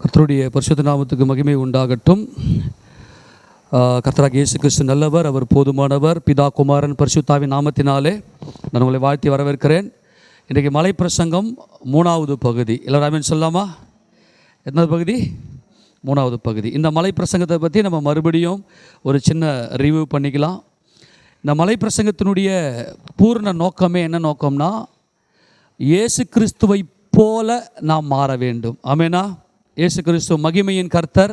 கர்த்தருடைய பரிசுத்த நாமத்துக்கு மகிமை உண்டாகட்டும். கர்த்தராகிய இயேசு கிறிஸ்து நல்லவர், அவர் போதுமானவர். பிதா குமாரன் பரிசுத்தாவின் நாமத்தினாலே நான் உங்களை வாழ்த்தி வரவேற்கிறேன். இன்றைக்கு மலை பிரசங்கம் 3வது பகுதி. எல்லாரும் ஆமென் சொல்லலாமா? எத்தனாவது பகுதி? 3வது பகுதி. இந்த மலை பிரசங்கத்தை பற்றி நம்ம மறுபடியும் ஒரு சின்ன ரிவ்யூ பண்ணிக்கலாம். இந்த மலை பிரசங்கத்தினுடைய பூர்ண நோக்கமே என்ன நோக்கம்னா, இயேசு கிறிஸ்துவை போல நாம் மாற வேண்டும். ஆமெனா? இயேசு கிறிஸ்து மகிமையின் கர்த்தர்,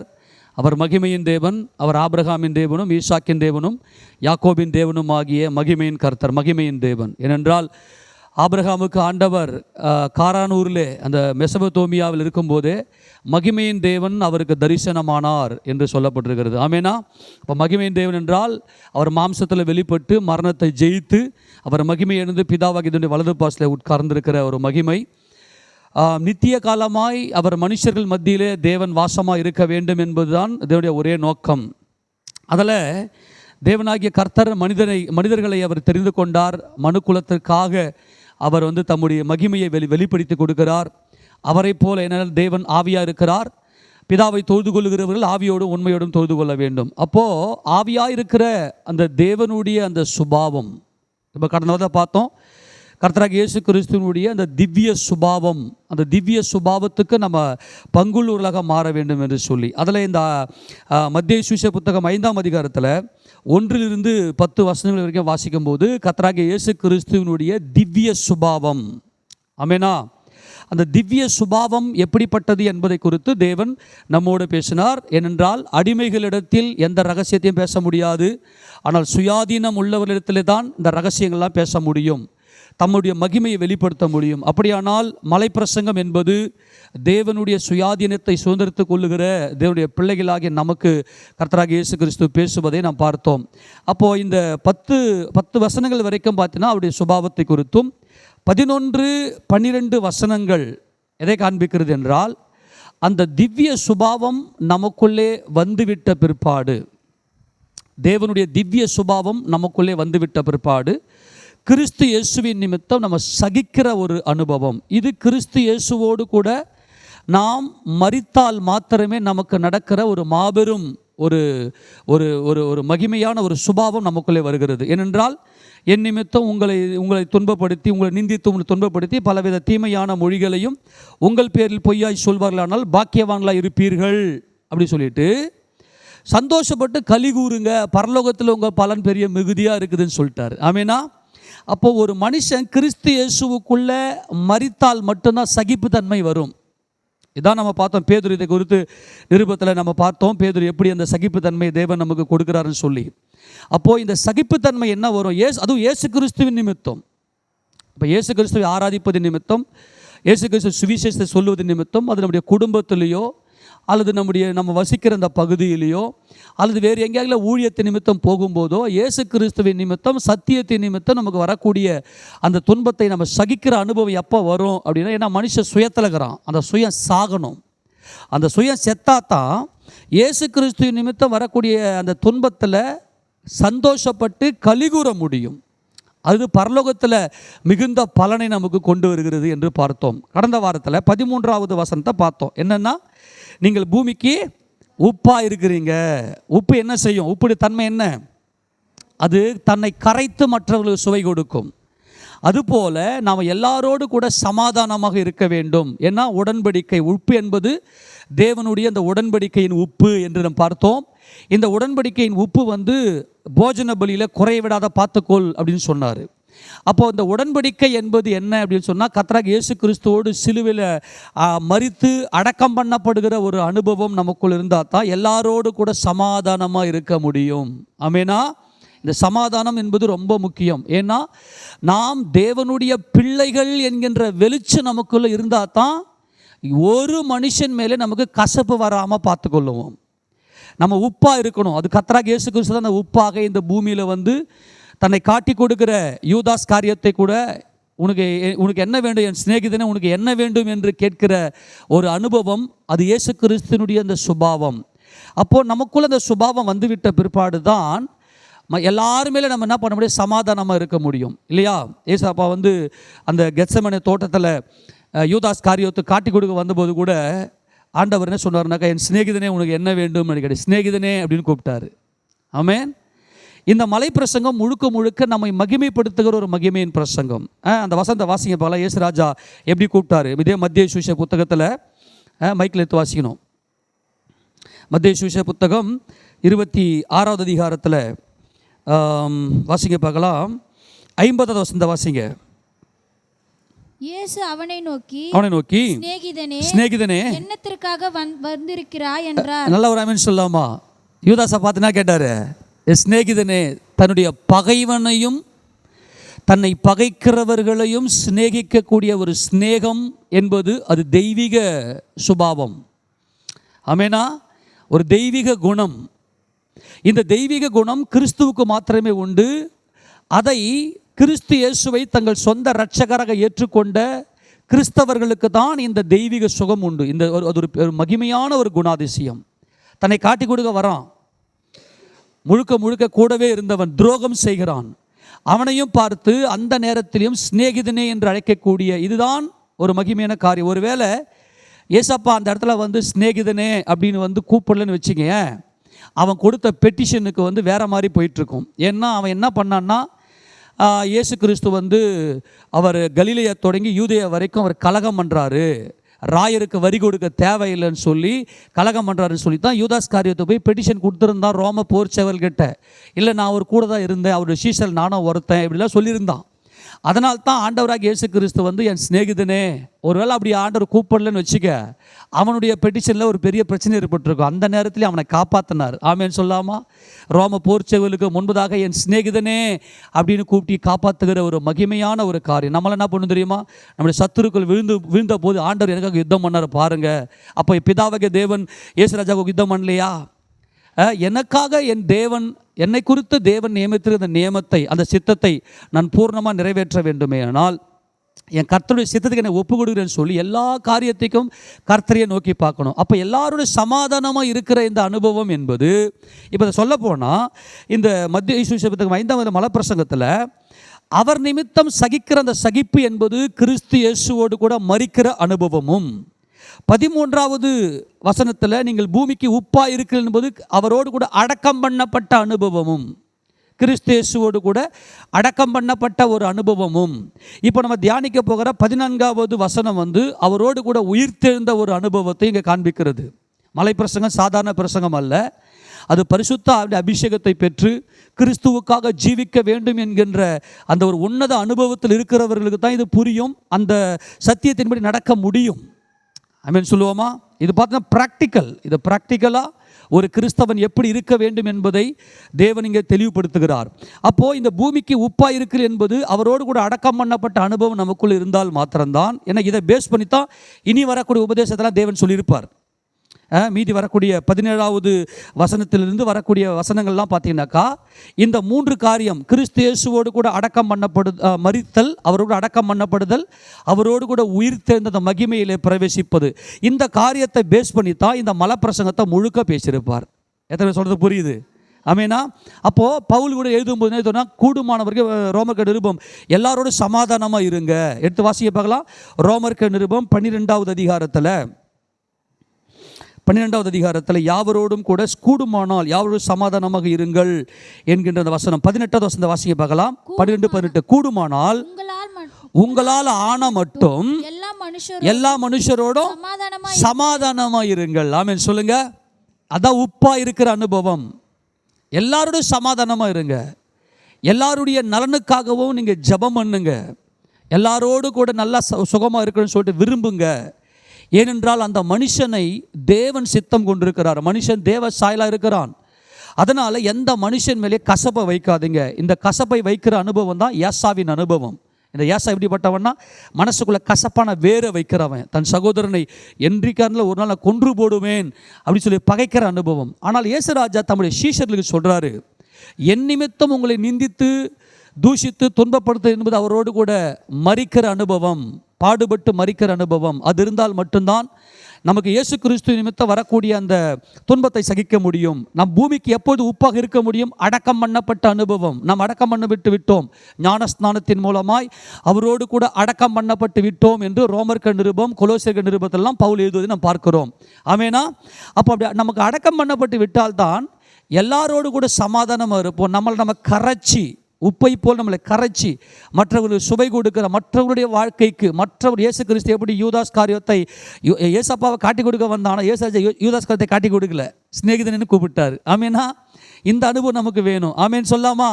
அவர் மகிமையின் தேவன். அவர் ஆபிரகாமின் தேவனும் ஈசாக்கின் தேவனும் யாக்கோபின் தேவனும் ஆகிய மகிமையின் கர்த்தர், மகிமையின் தேவன். ஏனென்றால் ஆபிரகாமுக்கு ஆண்டவர் காரானூரிலே அந்த மெசபத்தோமியாவில் இருக்கும்போதே மகிமையின் தேவன் அவருக்கு தரிசனமானார் என்று சொல்லப்பட்டிருக்கிறது. ஆமேனா? இப்போ மகிமையின் தேவன் என்றால் அவர் மாம்சத்தில் வெளிப்பட்டு மரணத்தை ஜெயித்து அவர் மகிமை எழுந்து பிதாவாகிய வலது பாசில் உட்கார்ந்திருக்கிற ஒரு மகிமை. நித்திய காலமாய் அவர் மனுஷர்கள் மத்தியிலே தேவன் வாசமாக இருக்க வேண்டும் என்பதுதான் இதனுடைய ஒரே நோக்கம். அதில் தேவனாகிய கர்த்தர் மனிதர்களை அவர் தெரிந்து கொண்டார். மனுக்குலத்திற்காக அவர் தம்முடைய மகிமையை வெளிப்படுத்தி கொடுக்கிறார். அவரை போல என்ன, தேவன் ஆவியாக இருக்கிறார். பிதாவை தொழுது கொள்ளுகிறவர்கள் ஆவியோடும் உண்மையோடும் தொழுது கொள்ள வேண்டும். அப்போது ஆவியாக இருக்கிற அந்த தேவனுடைய அந்த சுபாவம், இப்போ கடந்த பார்த்தோம், கர்த்தராகிய இயேசு கிறிஸ்துவனுடைய அந்த திவ்ய சுபாவம், அந்த திவ்ய சுபாவத்துக்கு நம்ம பங்குள்ளவர்களாக மாற வேண்டும் என்று சொல்லி, அதில் இந்த மத்தேயு சுவிசேஷ புத்தகம் 5ஆம் அதிகாரத்தில் 1-10 வசனங்கள் வரைக்கும் வாசிக்கும்போது கர்த்தராகிய இயேசு கிறிஸ்துவனுடைய திவ்ய சுபாவம், ஆமெனா, அந்த திவ்ய சுபாவம் எப்படிப்பட்டது என்பதை குறித்து தேவன் நம்மோடு பேசினார். ஏனென்றால் அடிமைகளிடத்தில் எந்த ரகசியத்தையும் பேச முடியாது, ஆனால் சுயாதீனம் உள்ளவர்களிடத்திலே தான் இந்த ரகசியங்கள்லாம் பேச முடியும், தம்முடைய மகிமையை வெளிப்படுத்த முடியும். அப்படியானால் மலைப்பிரசங்கம் என்பது தேவனுடைய சுயாதீனத்தை சுதந்திரத்துக் கொள்ளுகிற தேவனுடைய பிள்ளைகளாகிய நமக்கு கர்த்தராகிய இயேசு கிறிஸ்து பேசுவதை நாம் பார்த்தோம். அப்போது இந்த 10 வசனங்கள் வரைக்கும் பார்த்தீங்கன்னா அவருடைய சுபாவத்தை குறித்தும், 11-12 வசனங்கள் எதை காண்பிக்கிறது என்றால், அந்த திவ்ய சுபாவம் நமக்குள்ளே வந்துவிட்ட பிற்பாடு, தேவனுடைய திவ்ய சுபாவம் நமக்குள்ளே வந்துவிட்ட பிற்பாடு கிறிஸ்து இயேசுவின் நிமித்தம் நம்ம சகிக்கிற ஒரு அனுபவம். இது கிறிஸ்து இயேசுவோடு கூட நாம் மரித்தால் மாத்திரமே நமக்கு நடக்கிற ஒரு மாபெரும் ஒரு ஒரு ஒரு ஒரு மகிமையான ஒரு சுபாவம் நமக்குள்ளே வருகிறது. ஏனென்றால் என் நிமித்தம் உங்களை துன்பப்படுத்தி, உங்களை நிந்தித்து, உங்களை துன்பப்படுத்தி பலவித தீமையான மொழிகளையும் உங்கள் பேரில் பொய்யாய் சொல்வார்களானால் பாக்கியவான்களாக இருப்பீர்கள் அப்படி சொல்லிட்டு சந்தோஷப்பட்டு களி கூறுங்க, பரலோகத்தில் உங்கள் பலன் பெரிய மிகுதியாக இருக்குதுன்னு சொல்லிட்டார். ஆமேனா? அப்போ ஒரு மனுஷன் கிறிஸ்து இயேசுவுக்குள்ள மரித்தால் மட்டும்தான் சகிப்புத்தன்மை வரும். இதான் நம்ம பார்த்தோம். பேதுரு இதை குறித்து நிருபத்தில் நம்ம பார்த்தோம், பேதுரு எப்படி அந்த சகிப்புத்தன்மை தேவன் நமக்கு கொடுக்குறாருன்னு சொல்லி. அப்போது இந்த சகிப்புத்தன்மை என்ன வரும்? அதுவும் இயேசு கிறிஸ்துவின் நிமித்தம். இப்போ இயேசு கிறிஸ்துவை ஆராதிப்பது நிமித்தம், இயேசு கிறிஸ்து சுவிசேஷத்தை சொல்லுவது நிமித்தம், அது நம்முடைய குடும்பத்திலேயோ அல்லது நம்ம வசிக்கிற அந்த பகுதியிலேயோ அல்லது வேறு எங்கேயாவது ஊழியத்தின் நிமித்தம் போகும்போதோ, இயேசு கிறிஸ்துவின் நிமித்தம், சத்தியத்தின் நிமித்தம் நமக்கு வரக்கூடிய அந்த துன்பத்தை நம்ம சகிக்கிற அனுபவம் எப்போ வரும் அப்படின்னா, ஏன்னா மனுஷன் சுயத்திலகிறான், அந்த சுயம் சாகணும். அந்த சுயம் செத்தாதான் இயேசு கிறிஸ்துவின் நிமித்தம் வரக்கூடிய அந்த துன்பத்தில் சந்தோஷப்பட்டு கலிகூற முடியும். அது பரலோகத்தில் மிகுந்த பலனை நமக்கு கொண்டு வருகிறது என்று பார்த்தோம். கடந்த வாரத்தில் 13வது வசனத்தை பார்த்தோம். என்னென்னா, நீங்கள் பூமிக்கு உப்பாக இருக்கிறீங்க. உப்பு என்ன செய்யும்? உப்புடைய தன்மை என்ன? அது தன்னை கரைத்து மற்றவர்களுக்கு சுவை கொடுக்கும். அதுபோல் நாம் எல்லாரோடு கூட சமாதானமாக இருக்க வேண்டும். ஏன்னா உடன்படிக்கை, உப்பு என்பது தேவனுடைய அந்த உடன்படிக்கையின் உப்பு என்று நாம் பார்த்தோம். இந்த உடன்படிக்கையின் உப்பு போஜன பலியில் குறைவிடாத பார்த்துக்கொள் அப்படின்னு சொன்னார். அப்போது இந்த உடன்படிக்கை என்பது என்ன அப்படின்னு சொன்னால், கர்த்தராகிய இயேசு கிறிஸ்துவோடு சிலுவையில் மரித்து அடக்கம் பண்ணப்படுகிற ஒரு அனுபவம் நமக்குள் இருந்தால் தான் எல்லாரோடு கூட சமாதானமாக இருக்க முடியும். ஆமேனா? இந்த சமாதானம் என்பது ரொம்ப முக்கியம். ஏன்னா நாம் தேவனுடைய பிள்ளைகள் என்கின்ற வெளிச்சம் நமக்குள்ளே இருந்தால் தான் ஒரு மனுஷன் மேலே நமக்கு கசப்பு வராமல் பார்த்துக்கொள்ளுவோம். நம்ம உப்பாக இருக்கணும். அது கர்த்தராகிய இயேசு கிறிஸ்து தான் அந்த உப்பாக இந்த பூமியில் தன்னை காட்டி கொடுக்கிற யூதாஸ் காரியத்தை கூட உனக்கு என்ன வேண்டும் என் சிநேகிதனே, உனக்கு என்ன வேண்டும் என்று கேட்கிற ஒரு அனுபவம், அது இயேசு கிறிஸ்துவினுடைய அந்த சுபாவம். அப்போது நமக்குள்ள அந்த சுபாவம் வந்துவிட்ட பிற்பாடு தான் எல்லாருமே நம்ம என்ன பண்ண முடியும்? சமாதானமாக இருக்க முடியும், இல்லையா? ஏசாப்பா அந்த கெத்செமனே தோட்டத்தில் யூதாஸ் காரியத்தை காட்டி கொடுக்க வந்தபோது கூட ஆண்டவர் என்ன சொன்னார்னாக்கா, என் சிநேகிதனே உனக்கு என்ன வேண்டும் கேட்டு சிநேகிதனே அப்படின்னு கூப்பிட்டாரு. ஆமென். இந்த மலை பிரசங்கம் முழுக்க முழுக்க நம்மை மகிமைப்படுத்துகிற ஒரு மகிமையின் பிரசங்கம். அந்த வசந்த வாசிங்க பார்க்கலாம். இயேசு ராஜா எப்படி கூப்பிட்டாரு? இதே மத்திய சுவிசேஷ புத்தகத்தில் மைக்கில் எடுத்து வாசிக்கணும். மத்திய சுவிசேஷ புத்தகம் 26வது அதிகாரத்தில் வாசிங்க பார்க்கலாம். 50வது வசந்த வாசிங்க. இயேசு அவனை நோக்கி சிநேகிதனே என்னத்திற்காக வந்திருக்கிறாய் என்றார். நல்ல ஒரு ஆமென் சொல்லாமா? யூதாசை பார்த்துனா கேட்டாரு, சிநேகிதனே, தன்னுடைய பகைவனையும் தன்னை பகைக்கிறவர்களையும் சிநேகிக்கக்கூடிய ஒரு சிநேகம் என்பது அது தெய்வீக சுபாவம். ஆமெனா? ஒரு தெய்வீக குணம். இந்த தெய்வீக குணம் கிறிஸ்துவுக்கு மாத்திரமே உண்டு. அதை கிறிஸ்து இயேசுவை தங்கள் சொந்த இரட்சகராக ஏற்றுக்கொண்ட கிறிஸ்தவர்களுக்கு தான் இந்த தெய்வீக சுகம் உண்டு. அது ஒரு மகிமையான ஒரு குணாதிசயம். தன்னை காட்டி கொடுக்க வரான், முழுக்க முழுக்க கூடவே இருந்தவன் துரோகம் செய்கிறான், அவனையும் பார்த்து அந்த நேரத்திலையும் சிநேகிதனே என்று அழைக்கக்கூடிய இதுதான் ஒரு மகிமையான காரியம். ஒருவேளை ஏசப்பா அந்த இடத்துல சிநேகிதனே அப்படின்னு கூப்பிடலன்னு வச்சுங்க, அவன் கொடுத்த பெட்டிஷனுக்கு வேற மாதிரி போயிட்டுருக்கும். ஏன்னா அவன் என்ன பண்ணான்னா, இயேசு கிறிஸ்து அவர் கலிலேயா தொடங்கி யூதேயா வரைக்கும் அவர் கலகம் பண்ணுறாரு, ராயருக்கு வரி கொடுக்க தேவையில்லைன்னு சொல்லி கலகம் பண்ணுறாருன்னு சொல்லி தான் யூதாஸ் காரியத்தை போய் பெட்டிஷன் கொடுத்துருந்தான் ரோம போர் சேவல்கிட்ட. இல்லை, நான் அவர் கூட தான் இருந்தேன், அவருடைய சீசல் நானும் ஒருத்தன் இப்படிலாம் சொல்லியிருந்தான். அதனால தான் ஆண்டவராக இயேசு கிறிஸ்து என் சிநேகிதனே, ஒருவேளை அப்படி ஆண்டவர் கூப்பிடலன்னு வச்சுக்க, அவனுடைய பெட்டிஷனில் ஒரு பெரிய பிரச்சனை ஏற்பட்டிருக்கும். அந்த நேரத்தில் அவனை காப்பாற்றினார். ஆமேன்னு சொல்லாமா? ரோம போர்ச்செவலுக்கு முன்பதாக என் சிநேகிதனே அப்படின்னு கூப்பிட்டு காப்பாற்றுகிற ஒரு மகிமையான ஒரு காரியம். நம்மளாம் என்ன பண்ணணும் தெரியுமா? நம்முடைய சத்துருக்கள் விழுந்த போது ஆண்டவர் எனக்காக யுத்தம் பண்ணார் பாருங்க. அப்போ பிதாவக தேவன் இயேசு ராஜாவுக்கு யுத்தம் பண்ணலையா? எனக்காக என் தேவன், என்னை குறித்து தேவன் நியமித்திருந்த அந்த நியமத்தை, அந்த சித்தத்தை நான் பூர்ணமாக நிறைவேற்ற வேண்டுமே. ஆனால் என் கர்த்தருடைய சித்தத்துக்கு என்னை ஒப்பு கொடுக்குறேன்னு சொல்லி எல்லா காரியத்தையும் கர்த்தரையை நோக்கி பார்க்கணும். அப்போ எல்லாருடைய சமாதானமாக இருக்கிற இந்த அனுபவம் என்பது, இப்போ சொல்ல போனால் இந்த மத்திய சுவிசேஷத்துக்கு 5வது மலைப்பிரசங்கத்தில் அவர் நிமித்தம் சகிக்கிற அந்த சகிப்பு என்பது கிறிஸ்து இயேசுவோடு கூட மரிக்கிற அனுபவமும், 13வது வசனத்தில் நீங்கள் பூமிக்கு உப்பாக இருக்கிற என்பது அவரோடு கூட அடக்கம் பண்ணப்பட்ட அனுபவமும், கிறிஸ்து இயேசுவோடு கூட அடக்கம் பண்ணப்பட்ட ஒரு அனுபவமும். இப்போ நம்ம தியானிக்க போகிற 14வது வசனம் அவரோடு கூட உயிர்த்தெழுந்த ஒரு அனுபவத்தை இங்கே காண்பிக்கிறது. மலை பிரசங்கம் சாதாரண பிரசங்கம் அல்ல, அது பரிசுத்த அபிஷேகத்தை பெற்று கிறிஸ்துவுக்காக ஜீவிக்க வேண்டும் என்கின்ற அந்த ஒரு உன்னத அனுபவத்தில் இருக்கிறவர்களுக்கு தான் இது புரியும், அந்த சத்தியத்தின்படி நடக்க முடியும். ஆமென் சொல்லுவோமா? இது பார்த்தீங்கன்னா ப்ராக்டிக்கல். இது ப்ராக்டிக்கலாக ஒரு கிறிஸ்தவன் எப்படி இருக்க வேண்டும் என்பதை தேவன் இங்கே தெளிவுபடுத்துகிறார். அப்போது இந்த பூமிக்கு உப்பாக இருக்கிற என்பது அவரோடு கூட அடக்கம் பண்ணப்பட்ட அனுபவம் நமக்குள் இருந்தால் மாத்திரம்தான். ஏன்னா இதை பேஸ் பண்ணித்தான் இனி வரக்கூடிய உபதேசத்தெல்லாம் தேவன் சொல்லியிருப்பார். மீதி வரக்கூடிய 17வது வசனத்திலிருந்து வரக்கூடிய வசனங்கள்லாம் பார்த்தீங்கன்னாக்கா, இந்த 3 காரியம், கிறிஸ்து இயேசுவோடு கூட அடக்கம் மரித்தல், அவரோடு அடக்கம் பண்ணப்படுதல், அவரோடு கூட உயிர் தேர்ந்த மகிமையிலே பிரவேசிப்பது, இந்த காரியத்தை பேஸ் பண்ணி தான் இந்த மலைப்பிரசங்கத்தை முழுக்க பேசியிருப்பார். எத்தனை சொல்கிறது புரியுது? ஆமேனா? அப்போது பவுல் கூட எழுதும்போது எதுனா கூடுமானவர்கள் ரோமர்க்க நிருபம் எல்லாரோட சமாதானமாக இருங்க. எடுத்து வாசிக்க பார்க்கலாம். ரோமர்க்க நிருபம் 12வது அதிகாரத்தில் 12வது அதிகாரத்தில் யாவரோடும் கூட கூடுமானால் யாவரோடு சமாதானமாக இருங்கள் என்கின்ற வசனம் 18வது வசனத்தை வாசிக்க பார்க்கலாம். 12:18 கூடுமானால் உங்களால் ஆன மட்டும் எல்லா மனுஷரோடும் சமாதானமாக இருங்கள். ஆமென் சொல்லுங்க. அதான் உப்பா இருக்கிற அனுபவம். எல்லாரோட சமாதானமாக இருங்க. எல்லாருடைய நலனுக்காகவும் நீங்கள் ஜெபம் பண்ணுங்க. எல்லாரோடு கூட நல்லா சுகமாக இருக்கணும்னு சொல்லிட்டு விரும்புங்க. ஏனென்றால் அந்த மனுஷனை தேவன் சித்தம் கொண்டிருக்கிறார். மனுஷன் தேவ சாயலாக இருக்கிறான். அதனால் எந்த மனுஷன் மேலே கசப்பை வைக்காதீங்க. இந்த கசப்பை வைக்கிற அனுபவம் தான் ஏசாவின் அனுபவம். இந்த ஏசா எப்படிப்பட்டவன்னா, மனசுக்குள்ளே கசப்பான வேரை வைக்கிறவன். தன் சகோதரனை என்றிக்காரில் ஒரு நாள் நான் கொன்று போடுவேன் அப்படின்னு சொல்லி பகைக்கிற அனுபவம். ஆனால் இயேசுராஜா தம்முடைய சீஷர்களுக்கு சொல்கிறாரு, என் நிமித்தம் உங்களை நிந்தித்து தூஷித்து துன்பப்படுத்து என்பது அவரோடு கூட மரிக்கிற அனுபவம், பாடுபட்டு மரிக்கிற அனுபவம். அது இருந்தால் மட்டும்தான் நமக்கு இயேசு கிறிஸ்து நிமித்தம் வரக்கூடிய அந்த துன்பத்தை சகிக்க முடியும். நம் பூமிக்கு எப்போது உப்பாக இருக்க முடியும்? அடக்கம் பண்ணப்பட்ட அனுபவம். நாம் அடக்கம் பண்ணப்பட்டு விட்டோம், ஞானஸ்நானத்தின் மூலமாய் அவரோடு கூட அடக்கம் பண்ணப்பட்டு விட்டோம் என்று ரோமர்கள் நிருபம், கொலோசியர்கள் நிருபத்தெல்லாம் பவுல் எழுதுவதை நாம் பார்க்கிறோம். ஆமேனா? அப்போ அப்படி நமக்கு அடக்கம் பண்ணப்பட்டு விட்டால்தான் எல்லாரோடு கூட சமாதானமாக இருப்போம். நம்ம கரைச்சி, உப்பை போல் நம்மளை கரைச்சி மற்றவர்களுக்கு சுவை கொடுக்கிற, மற்றவருடைய வாழ்க்கைக்கு மற்றவர் இயேசு கிறிஸ்து எப்படி யூதாஸ் காரியத்தை ஏசப்பாவை காட்டி கொடுக்க வந்தானோ, யூதாஸ் காரியத்தை காட்டி கொடுக்கல, சிநேகிதன்னு கூப்பிட்டார். ஆமேனா? இந்த அனுபவம் நமக்கு வேணும். ஆமேன்னு சொல்லாமா?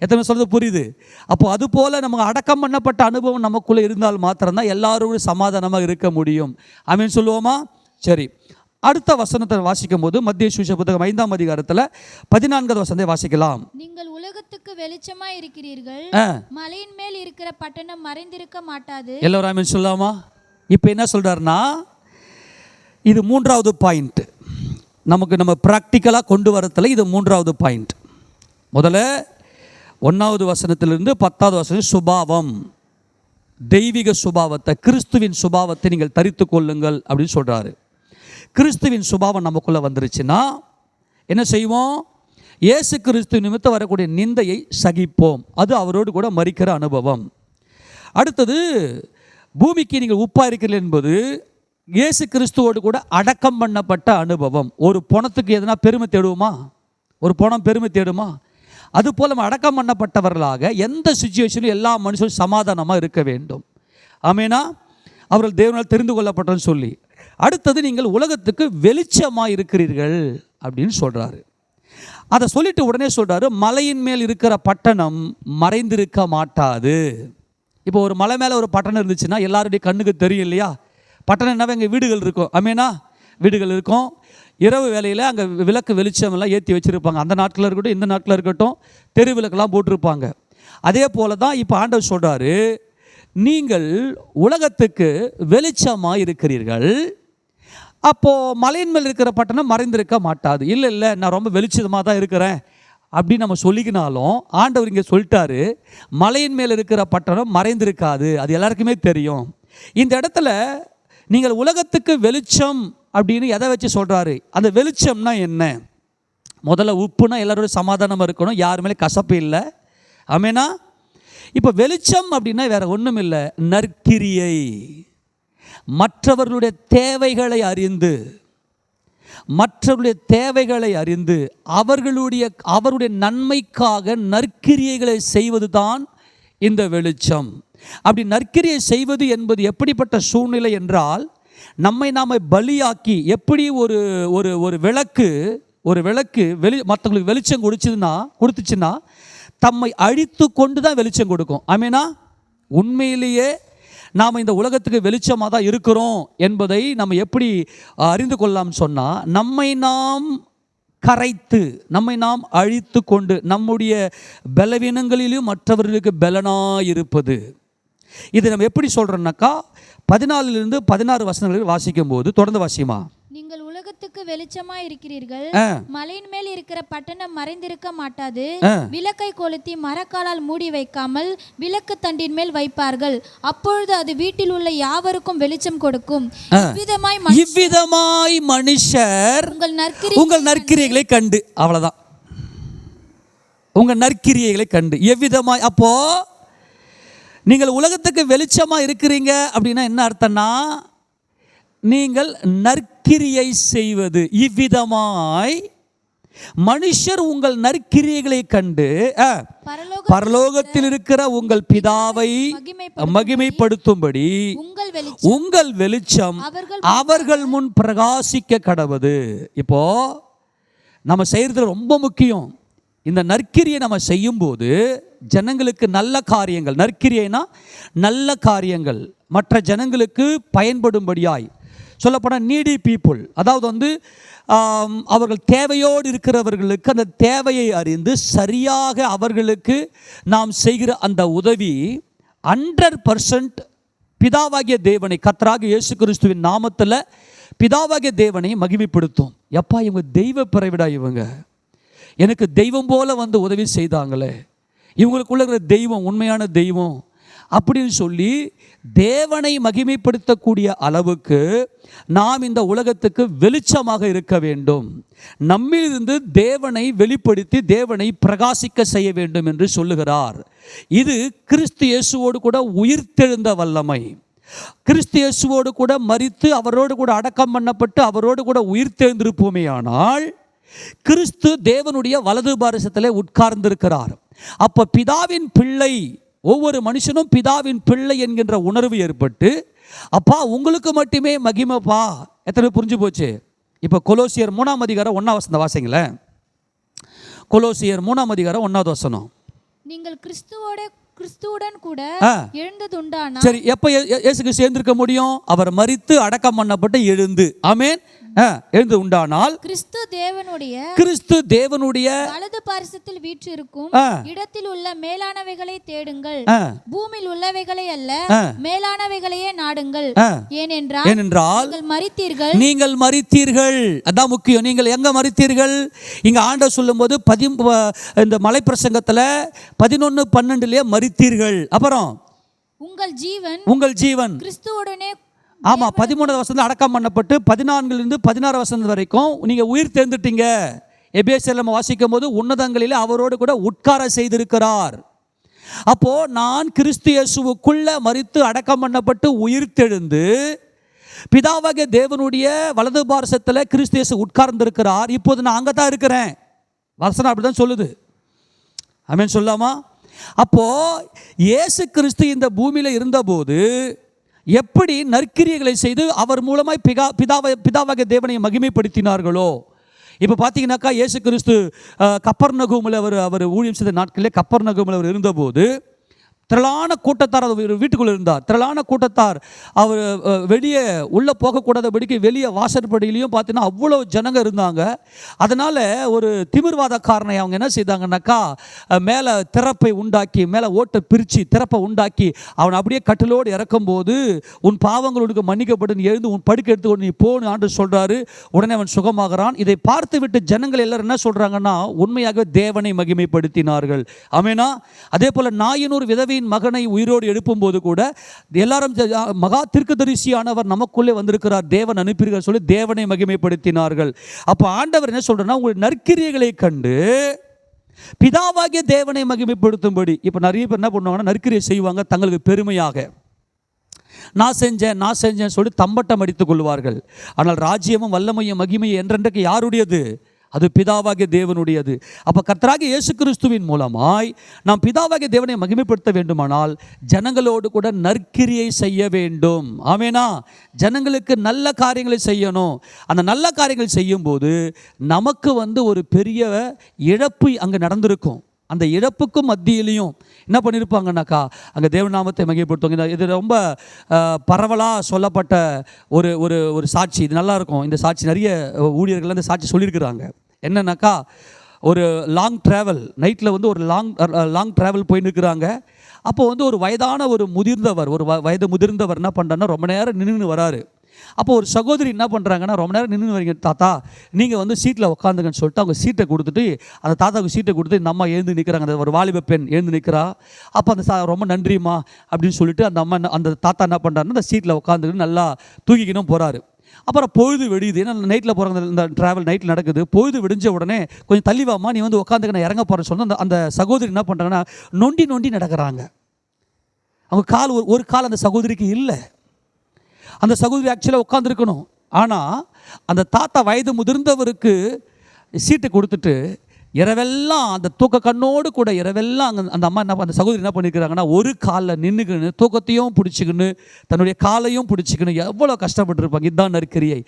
எத்தனை சொல்றது புரியுது? அப்போ அது போல் நமக்கு அடக்கம் பண்ணப்பட்ட அனுபவம் நமக்குள்ளே இருந்தால் மாத்திரம்தான் எல்லாரோடும் சமாதானமாக இருக்க முடியும். ஆமேன்னு சொல்லுவோமா? சரி, அடுத்த வசனத்தை வாசிக்கும் போது மத்திய சுவிசேஷ புத்தகம் 5ஆம் அதிகாரத்தில் 14வது வசனத்தை வாசிக்கலாம். நீங்கள் உலகத்துக்கு வெளிச்சமாய் இருக்கிறீர்கள், மலையின் மேல் இருக்கிற பட்டணம் மறைந்திருக்க மாட்டாது. எல்லாரும் ஆமென் சொல்லாமா? இப்போ என்ன சொல்றாருன்னா, இது 3வது பாயிண்ட். நம்ம ப்ராக்டிக்கலாக கொண்டு வரத்தில் இது 3வது பாயிண்ட். முதல்ல 1வது வசனத்திலிருந்து 10வது வசனம் சுபாவம், தெய்வீக சுபாவத்தை, கிறிஸ்துவின் சுபாவத்தை நீங்கள் தரித்து கொள்ளுங்கள் அப்படின்னு சொல்கிறாரு. கிறிஸ்துவின் சுபாவம் நமக்குள்ளே வந்துருச்சுன்னா என்ன செய்வோம்? இயேசு கிறிஸ்து நிமித்தம் வரக்கூடிய நிந்தையை சகிப்போம். அது அவரோடு கூட மரிக்கிற அனுபவம். அடுத்தது, பூமிக்கு நீங்கள் உப்பாக இருக்கிறீர்கள் என்பது இயேசு கிறிஸ்துவோடு கூட அடக்கம் பண்ணப்பட்ட அனுபவம். ஒரு பணத்துக்கு எதனா பெருமை தேடுவோமா? ஒரு பணம் பெருமை தேடுமா? அதுபோல் நம்ம அடக்கம் பண்ணப்பட்டவர்களாக எந்த சுச்சுவேஷனும் எல்லா மனுஷனும் சமாதானமாக இருக்க வேண்டும். ஆமேனா? அவர்கள் தேவனால் தெரிந்து கொள்ளப்பட்டன்னு சொல்லி. அடுத்தது, நீங்கள் உலகத்துக்கு வெளிச்சமாக இருக்கிறீர்கள் அப்படின்னு சொல்கிறாரு. அதை சொல்லிட்டு உடனே சொல்கிறாரு, மலையின் மேல் இருக்கிற பட்டணம் மறைந்திருக்க மாட்டாது. இப்போ ஒரு மலை மேலே ஒரு பட்டணம் இருந்துச்சுன்னா எல்லாருடைய கண்ணுக்கு தெரியும் இல்லையா? பட்டணம் என்னவே அங்கே வீடுகள் இருக்கும். ஆமேனா? வீடுகள் இருக்கும். இரவு வேளையில் அங்கே விளக்கு வெளிச்சமெல்லாம் ஏற்றி வச்சுருப்பாங்க. அந்த நாட்களில் இருக்கட்டும், இந்த நாட்களில் இருக்கட்டும், தெரு விளக்கெல்லாம் போட்டிருப்பாங்க. அதே போல தான் இப்போ ஆண்டவர் சொல்கிறாரு, நீங்கள் உலகத்துக்கு வெளிச்சமாக இருக்கிறீர்கள். அப்போது மலையின் மேல் இருக்கிற பட்டணம் மறைந்திருக்க மாட்டாது. இல்லை நான் ரொம்ப வெளிச்சமாக தான் இருக்கிறேன் அப்படின்னு நம்ம சொல்லிக்கினாலும் ஆண்டவர் இங்கே சொல்லிட்டாரு, மலையின் மேல் இருக்கிற பட்டணம் மறைந்திருக்காது. அது எல்லாருக்குமே தெரியும். இந்த இடத்துல நீங்கள் உலகத்துக்கு வெளிச்சம் அப்படின்னு எதை வச்சு சொல்கிறாரு? அந்த வெளிச்சம்னா என்ன? முதல்ல உப்புனா எல்லாரோட சமாதானமாக இருக்கணும், யார் மேலே கசப்பு இல்லை. ஆமேனா? இப்போ வெளிச்சம் அப்படின்னா வேற ஒன்றும் இல்லை, நற்கிரியை, மற்றவர்களுடைய தேவைகளை அறிந்து, மற்றவர்களுடைய தேவைகளை அறிந்து அவருடைய நன்மைக்காக நற்கிரியைகளை செய்வது தான் இந்த வெளிச்சம். அப்படி நற்கிரியை செய்வது என்பது எப்படிப்பட்ட சூழ்நிலை என்றால், நம்மை நாம் பலியாக்கி, எப்படி ஒரு விளக்கு மற்றவங்களுக்கு வெளிச்சம் கொடுத்துச்சுன்னா தம்மை அழித்து கொண்டு தான் வெளிச்சம் கொடுக்கும். ஆமேனா? உண்மையிலேயே நாம் இந்த உலகத்துக்கு வெளிச்சமாக தான் இருக்கிறோம் என்பதை நம்ம எப்படி அறிந்து கொள்ளலாம்னு சொன்னால், நம்மை நாம் கரைத்து, நம்மை நாம் அழித்து கொண்டு, நம்முடைய பலவீனங்களிலும் மற்றவர்களுக்கு பலனாக இருப்பது. இது நம்ம எப்படி சொல்கிறோம்னாக்கா, 14லிருந்து 16 வசனங்களில் வாசிக்கும் போது, தொடர்ந்து வாசிமா. நீங்கள் உலகத்துக்கு வெளிச்சமாய் இருக்கிறீர்கள், மலையின் மேல் இருக்கிற பட்டணம் மறைந்திருக்க மாட்டாது. விளக்கை கொளுத்தி மரக்காலால் மூடி வைக்காமல் விளக்கு தண்டின் மேல் வைப்பார்கள், அப்பொழுது அது வீட்டில் உள்ள யாவருக்கும் வெளிச்சம் கொடுக்கும். இவ்விதமாய் மனுஷர் உங்கள் நற்கிரியைகளை கண்டு, அவ்வளவுதான், உங்கள் நற்கிரியைகளை கண்டு. எவ்விதமாய், அப்போ நீங்கள் உலகத்துக்கு வெளிச்சமா இருக்கிறீங்க அப்படின்னா என்ன அர்த்தம்னா, நீங்கள் நற்கிரியை செய்வது. இவ்விதமாய் மனுஷர் உங்கள் நற்கிரியைகளை கண்டு பரலோகத்தில் இருக்கிற உங்கள் பிதாவை மகிமைப்படுத்தும்படி உங்கள் வெளிச்சம் அவர்கள் முன் பிரகாசிக்க கடவது. இப்போ நம்ம செய்யறது ரொம்ப முக்கியம். இந்த நற்கிரியை நம்ம செய்யும்போது ஜனங்களுக்கு நல்ல காரியங்கள், நற்கிரியைனா நல்ல காரியங்கள், மற்ற ஜனங்களுக்கு பயன்படும்படியாய், சொல்லப்போனால் நீடி பீப்புள், அதாவது அவர்கள் தேவையோடு இருக்கிறவர்களுக்கு அந்த தேவையை அறிந்து சரியாக அவர்களுக்கு நாம் செய்கிற அந்த உதவி 100% பிதாவாகிய தேவனை, கர்த்தராகிய இயேசு கிறிஸ்துவின் நாமத்தில் பிதாவாகிய தேவனை மகிமைப்படுத்தும். எப்பா, இவங்க தெய்வ பிறவிடா, இவங்க எனக்கு தெய்வம் போல உதவி செய்தாங்களே, இவங்களுக்குள்ள இருக்கிற தெய்வம் உண்மையான தெய்வம், அப்படின்னு சொல்லி தேவனை மகிமைப்படுத்தக்கூடிய அளவுக்கு நாம் இந்த உலகத்துக்கு வெளிச்சமாக இருக்க வேண்டும். நம்மிலிருந்து தேவனை வெளிப்படுத்தி தேவனை பிரகாசிக்க செய்ய வேண்டும் என்று சொல்லுகிறார். இது கிறிஸ்து இயேசுவோடு கூட உயிர்த்தெழுந்த வல்லமை. கிறிஸ்து இயேசுவோடு கூட மரித்து அவரோடு கூட அடக்கம் பண்ணப்பட்டு அவரோடு கூட உயிர்த்தெழுந்திருப்போமே ஆனால் கிறிஸ்து தேவனுடைய வலது பாரசத்திலே உட்கார்ந்திருக்கிறார். அப்போ பிதாவின் பிள்ளை, ஒவ்வொரு மனுஷனும் பிதாவின் பிள்ளை என்கின்ற உணர்வு ஏற்பட்டு, அப்பா உங்களுக்கு மட்டுமே மகிமைப்பா. எத்தனை புரிஞ்சு போச்சு? இப்போ கொலோசியர் 3ஆம் அதிகாரம் 1ஆம் வசனம் வாசிங்களேன். கொலோசியர் 3ஆம் அதிகாரம் 1ஆவது வசனம். நீங்கள் கிறிஸ்துவுடன் கூட எழுந்ததுண்டானா. சரி, எப்போ இயேசுக்கு சேர்ந்திருக்க முடியும்? அவர் மரித்து அடக்கம் பண்ணப்பட்டு எழுந்து, ஆமென், எழுந்து உண்டானால் கிறிஸ்து தேவனுடைய வலது பாரிசத்தில் வீற்றிருக்கும் இடத்தில் உள்ள மேலானவைகளை தேடுங்கள், பூமியில் உள்ளவைகளை அல்ல மேலானவைகளையே நாடுங்கள். ஏனென்றால் நீங்கள் மரித்தீர்கள். அதான் முக்கியம். நீங்கள் எங்க மரித்தீர்கள்? இங்க ஆண்டவர் சொல்லும்போது இந்த மலை பிரசங்கத்துல 11:12 மரித்தீர்கள். அப்புறம் உங்கள் ஜீவன் கிறிஸ்துவுடனே, ஆமா, 13வது வசனத்தில் அடக்கம் பண்ணப்பட்டு 14லிருந்து 16 வசனம் வரைக்கும் நீங்க உயிர் தேர்ந்துட்டீங்க. எபேசியர் நம்ம வாசிக்கும் போது உன்னதங்களிலே அவரோடு கூட உட்கார செய்திருக்கிறார். அப்போ நான் கிறிஸ்து இயேசுவுக்குள்ள மரித்து அடக்கம் பண்ணப்பட்டு உயிர் தெழுந்து பிதாவாகிய தேவனுடைய வலது பாரசத்தில் கிறிஸ்து இயேசு உட்கார்ந்திருக்கிறார். இப்போது நான் அங்கே தான் இருக்கிறேன். வசனம் அப்படிதான் சொல்லுது. ஆமென் சொல்லாமா? அப்போ இயேசு கிறிஸ்து இந்த பூமியில இருந்தபோது எப்படி நற்கிரியைகளை செய்து அவர் மூலமாய் பிதாவாகிய தேவனை மகிமைப்படுத்தினார்களோ, இப்போ பார்த்தீங்கன்னாக்கா இயேசு கிறிஸ்து கப்பர்நகூமில் அவர் ஊழியம் செய்த நாட்களிலே கப்பர்நகூமில் அவர் இருந்தபோது திரளான கூட்டத்தார் அவர் வீட்டுக்குள்ளே இருந்தார். திரளான கூட்டத்தார் அவர் வெளியே உள்ளே போகக்கூடாதபடிக்கு வெளியே வாசற்படியிலையும் பார்த்தீங்கன்னா அவ்வளோ ஜனங்க இருந்தாங்க. அதனால் ஒரு திமிர்வாதக்காரனை அவங்க என்ன செய்தாங்கன்னாக்கா மேலே திறப்பை உண்டாக்கி, மேலே ஓட்டை பிரித்து திறப்பை உண்டாக்கி அவனை அப்படியே கட்டிலோடு இறக்கும்போது, உன் பாவங்களுக்கு மன்னிக்கப்பட்டு எழுந்து உன் படுக்கை எடுத்து நீ போன்னு ஆண்டு சொல்கிறாரு. உடனே அவன் சுகமாகிறான். இதை பார்த்து விட்டு ஜனங்கள் எல்லாரும் என்ன சொல்கிறாங்கன்னா உண்மையாக தேவனை மகிமைப்படுத்தினார்கள். ஆமெனா? அதே போல் நாயினூர் விதவையின் மகனை உயிரோடு எழுப்பும் போது கூட எல்லாரும் மகா தீர்க்கதரிசியானவர் நமக்குள்ளே வந்திருக்கிறார், தேவன் அனுப்பியிருக்கிறார் சொல்லி தேவனை மகிமைப்படுத்தினார்கள். அப்போ ஆண்டவர் என்ன சொல்றேன்னா, உங்களுடைய நற்கிரியைகளை கண்டு பிதாவாகிய தேவனை மகிமைப்படுத்தும்படி. இப்போ நிறைய பேர் என்ன பண்ணுவாங்கன்னா நற்கிரியை செய்வாங்க தங்களுக்கு பெருமையாக. நான் செஞ்சேன் சொல்லி தம்பட்டம் அடித்துக் கொள்வார்கள். ஆனால் ராஜ்யமும் வல்லமையும் மகிமையும் என்றென்றைக்கு யாருடையது? அது பிதாவாகிய தேவனுடையது. அப்போ கர்த்தராகிய இயேசு கிறிஸ்துவின் மூலமாய் நாம் பிதாவாகிய தேவனை மகிமைப்படுத்த வேண்டுமானால் ஜனங்களோடு கூட நற்கிரியை செய்ய வேண்டும். ஆமெனா? ஜனங்களுக்கு நல்ல காரியங்களை செய்யணும். அந்த நல்ல காரியங்கள் செய்யும்போது நமக்கு ஒரு பெரிய இழப்பு அங்கே நடந்திருக்கும். அந்த இழப்புக்கும் மத்தியிலையும் என்ன பண்ணியிருப்பாங்கன்னாக்கா அங்கே தேவநாமத்தை மகிமைப்படுத்துவாங்க. இது ரொம்ப பரவலாக சொல்லப்பட்ட ஒரு சாட்சி. இது நல்லாயிருக்கும். இந்த சாட்சி நிறைய ஊழியர்கள் அந்த சாட்சி சொல்லியிருக்கிறாங்க. என்னன்னாக்கா ஒரு லாங் ட்ராவல், நைட்டில் ஒரு லாங் ட்ராவல் போயின்னு இருக்கிறாங்க. அப்போ ஒரு வயதான ஒரு வயது முதிர்ந்தவர் என்ன பண்ணுறாருன்னா ரொம்ப நேரம் நின்று வராரு. அப்போ ஒரு சகோதரி என்ன பண்ணுறாங்கன்னா, ரொம்ப நேரம் நின்று வரீங்க தாத்தா, நீங்கள் சீட்டில் உட்காந்துங்கன்னு சொல்லிட்டு அவங்க சீட்டை கொடுத்துட்டு அந்த தாத்தாவுக்கு சீட்டை கொடுத்து இந்த அம்மா எழுந்து நிற்கிறாங்க. அந்த ஒரு வாலிப பெண் எழுந்து நிற்கிறா. அப்போ அந்த ரொம்ப நன்றிம்மா அப்படின்னு சொல்லிட்டு அந்த தாத்தா என்ன பண்ணுறாருன்னா அந்த சீட்டில் உட்காந்துக்கிட்டு நல்லா தூக்கிக்கணும் போகிறாரு. அப்புறம் பொழுது வெடியுது. ஏன்னா நைட்டில் போகிறாங்க, இந்த ட்ராவல் நைட்டில் நடக்குது. பொழுது வெடிஞ்ச உடனே கொஞ்சம் தள்ளிவாமா, நீ உட்காந்துக்க, நான் இறங்க போகிறேன்னு சொன்னால் அந்த சகோதரி என்ன பண்ணுறாங்கன்னா நொண்டி நடக்கிறாங்க. அவங்க ஒரு கால் அந்த சகோதரிக்கு இல்லை. அந்த சகோதரி ஆக்சுவலாக உட்காந்துருக்கணும். ஆனால் அந்த தாத்தா வயது முதிர்ந்தவருக்கு சீட்டு கொடுத்துட்டு இரவெல்லாம் அந்த தூக்க கண்ணோடு கூட இரவெல்லாம் அந்த அம்மா அந்த சகோதரி என்ன பண்ணியிருக்கிறாங்கன்னா ஒரு காலில் நின்றுக்கின்னு தூக்கத்தையும் பிடிச்சிக்கின்னு தன்னுடைய காலையும் பிடிச்சிக்கின்னு எவ்வளோ கஷ்டப்பட்டுருப்பாங்க. இதுதான் நற்கிரியை.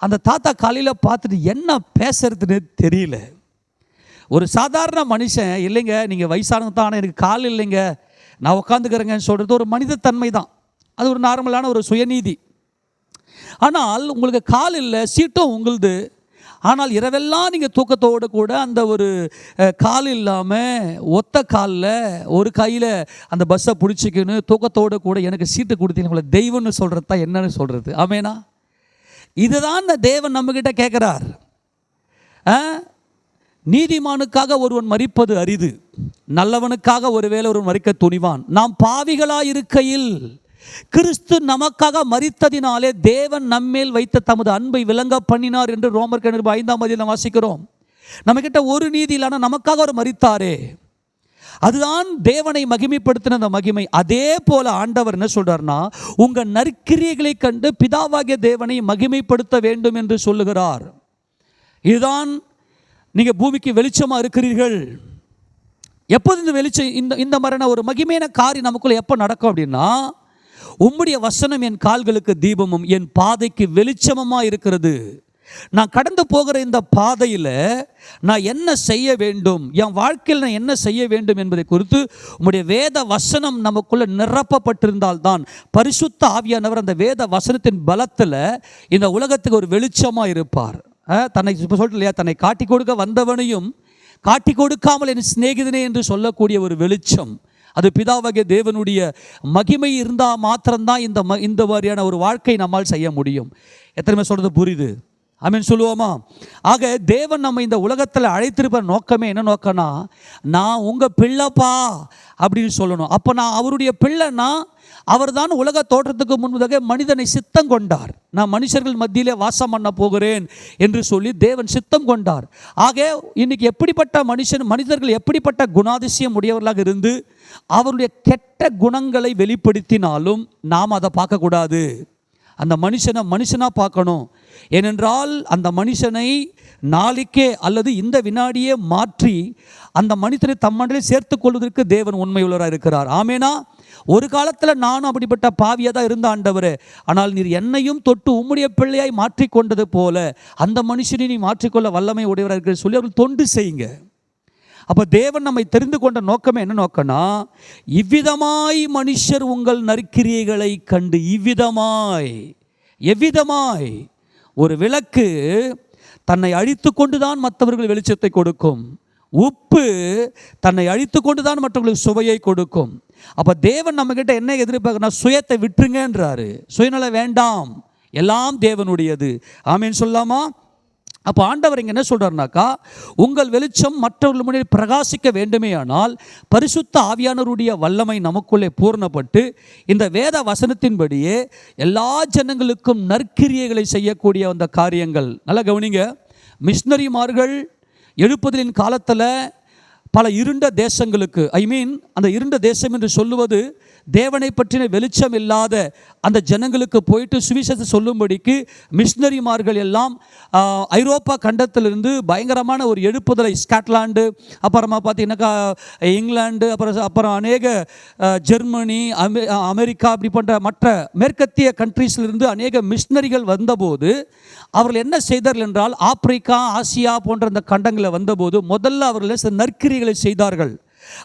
அந்த தாத்தா காலையில் பார்த்துட்டு என்ன பேசுறதுன்னு தெரியல. ஒரு சாதாரண மனுஷன் இல்லைங்க, நீங்கள் வயசானது தான், ஆனால் எனக்கு கால் இல்லைங்க, நான் உட்காந்துக்கிறேங்கன்னு சொல்கிறது ஒரு மனிதத்தன்மை தான். அது ஒரு நார்மலான ஒரு சுயநீதி. ஆனால் உங்களுக்கு கால் இல்லை, சீட்டும் உங்களுது. ஆனால் இரவெல்லாம் நீங்கள் தூக்கத்தோடு கூட அந்த ஒரு கால் இல்லாமல் ஒத்த காலில் ஒரு கையில் அந்த பஸ்ஸை பிடிச்சிக்கின்னு தூக்கத்தோடு கூட எனக்கு சீட்டு கொடுத்தீங்க, உங்களை தெய்வம்னு சொல்கிறது தான் என்னன்னு சொல்கிறது. ஆமேனா? இதுதான் இந்த தேவன் நம்மக்கிட்ட கேட்குறார். நீதிமானுக்காக ஒருவன் மரிப்பது அரிது, நல்லவனுக்காக ஒருவேளை ஒருவன் மரிக்க துணிவான். நாம் பாவிகளாயிருக்கையில் கிறிஸ்து நமக்காக மரித்ததினாலே தேவன் நம்மேல் வைத்த தமது அன்பை விளங்க பண்ணினார் என்று ரோமர் 5 வாசிக்கிறோம். நம்மகிட்ட ஒரு நீதி இல்லைனா நமக்காக ஒரு மரித்தாரே, அதுதான் தேவனை மகிமைப்படுத்தின அந்த மகிமை. அதே போல ஆண்டவர் என்ன சொல்றார்னா, உங்க நற்கிரியைகளை கண்டு பிதாவாகிய தேவனை மகிமைப்படுத்த வேண்டும் என்று சொல்லுகிறார். இதுதான் நீங்க பூமிக்கு வெளிச்சமா இருக்கிறீர்கள். எப்போது இந்த வெளிச்சம் இந்த மாதிரியான ஒரு மகிமையான காரியம் நமக்குள்ள எப்போ நடக்கும் அப்படின்னா, உம்முடைய வசனம் என் கால்களுக்கு தீபமும் என் பாதைக்கு வெளிச்சமமா இருக்கிறது. நான் கடந்து போகிற இந்த பாதையில் நான் என்ன செய்ய வேண்டும், என் வாழ்க்கையில் நான் என்ன செய்ய வேண்டும் என்பதை குறித்து உம்முடைய வேத வசனம் நமக்குள்ள நிரப்பப்பட்டிருந்தால்தான் பரிசுத்த ஆவியானவர் அந்த வேத வசனத்தின் பலத்தில் இந்த உலகத்துக்கு ஒரு வெளிச்சமாக இருப்பார். தன்னை சொல்லிட்டு இல்லையா, தன்னை காட்டி கொடுக்க வந்தவனையும் காட்டி கொடுக்காமல் என் சிநேகிதனே என்று சொல்லக்கூடிய ஒரு வெளிச்சம், அது பிதாவாகிய தேவனுடைய மகிமை இருந்தால் மாத்திரம்தான் இந்த மாதிரியான ஒரு வாழ்க்கை நம்மால் செய்ய முடியும். எத்தனை சொல்கிறது புரியுது? ஆமென் சொல்லுவோமா? ஆக தேவன் நம்ம இந்த உலகத்தில் அழைத்திருப்ப நோக்கமே என்ன நோக்கம்னா, நான் உங்கள் பிள்ளைப்பா அப்படின்னு சொல்லணும். அப்போ நான் அவருடைய பிள்ளைன்னா, அவர் தான் உலக தோற்றத்துக்கு முன்பதாக மனிதனை சித்தம் கொண்டார். நான் மனுஷர்கள் மத்தியிலே வாசம் பண்ண போகிறேன் என்று சொல்லி தேவன் சித்தம் கொண்டார். ஆக இன்னைக்கு எப்படிப்பட்ட மனிதர்கள் எப்படிப்பட்ட குணாதிசயம் உடையவர்களாக இருந்து அவருடைய கெட்ட குணங்களை வெளிப்படுத்தினாலும் நாம் அதை பார்க்கக்கூடாது. அந்த மனுஷனாக பார்க்கணும். ஏனென்றால் அந்த மனுஷனை நாளைக்கே அல்லது இந்த வினாடியே மாற்றி அந்த மனிதனை தம்மண்டலே சேர்த்து கொள்வதற்கு தேவன் உண்மையுள்ளவராக இருக்கிறார். ஆமேனா? ஒரு காலத்தில் நானும் அப்படிப்பட்ட பாவியாக தான் இருந்த ஆண்டவரே, ஆனால் நீர் என்னையும் தொட்டு உம்முடைய பிள்ளையாய் மாற்றிக்கொண்டது போல அந்த மனுஷனை நீ மாற்றிக்கொள்ள வல்லமை உடையவராக இருக்கிற சொல்லி அவர்கள் தொண்டு செய்யுங்க. அப்போ தேவன் நம்மை தெரிந்து கொண்ட நோக்கமே என்ன நோக்கம்னா, இவ்விதமாய் மனுஷர் உங்கள் நற்கிரியைகளை கண்டு, எவ்விதமாய் ஒரு விளக்கு தன்னை அழித்து கொண்டுதான் மற்றவர்கள் வெளிச்சத்தை கொடுக்கும். உப்பு தன்னை அழித்து கொண்டுதான் மற்றவர்களுக்கு சுவையை கொடுக்கும். அப்போ தேவன் நம்மக்கிட்ட என்ன எதிர்பார்க்கணும்? சுயத்தை விட்டுருங்கன்றாரு. சுயநலம் வேண்டாம், எல்லாம் தேவனுடையது. ஆமேன்னு சொல்லாமா? அப்போ ஆண்டவர் இங்கே என்ன சொல்கிறார்னாக்கா, உங்கள் வெளிச்சம் மற்றவர்கள் முன்னாடி பிரகாசிக்க வேண்டுமே ஆனால் பரிசுத்த ஆவியானவருடைய வல்லமை நமக்குள்ளே பூர்ணப்பட்டு இந்த வேத வசனத்தின்படியே எல்லா ஜனங்களுக்கும் நற்கிரியைகளை செய்யக்கூடிய அந்த காரியங்கள். நல்லா கவனிங்க, மிஷினரிமார்கள் எழுப்புதலின் காலத்தில் பல இருண்ட தேசங்களுக்கு, அந்த இருண்ட தேசம் என்று சொல்லுவது தேவனை பற்றின வெளிச்சம் இல்லாத அந்த ஜனங்களுக்கு போயிட்டு சுவிசேஷத்தை சொல்லும்படிக்கு மிஷினரிமார்கள் எல்லாம் ஐரோப்பா கண்டத்திலிருந்து பயங்கரமான ஒரு எழுப்புதலை, ஸ்காட்லாண்டு, அப்புறமா பார்த்தீங்கன்னாக்கா இங்கிலாந்து, அப்புறம் அநேக ஜெர்மனி, அமெரிக்கா அப்படிப்பட்ட மற்ற மேற்கத்திய கண்ட்ரீஸிலிருந்து அநேக மிஷினரிகள் வந்தபோது அவர்கள் என்ன செய்தார்கள் என்றால், ஆப்பிரிக்கா, ஆசியா போன்ற அந்த கண்டங்களில் வந்தபோது முதல்ல அவர்கள் சில நற்கிரியைகளை செய்தார்கள்.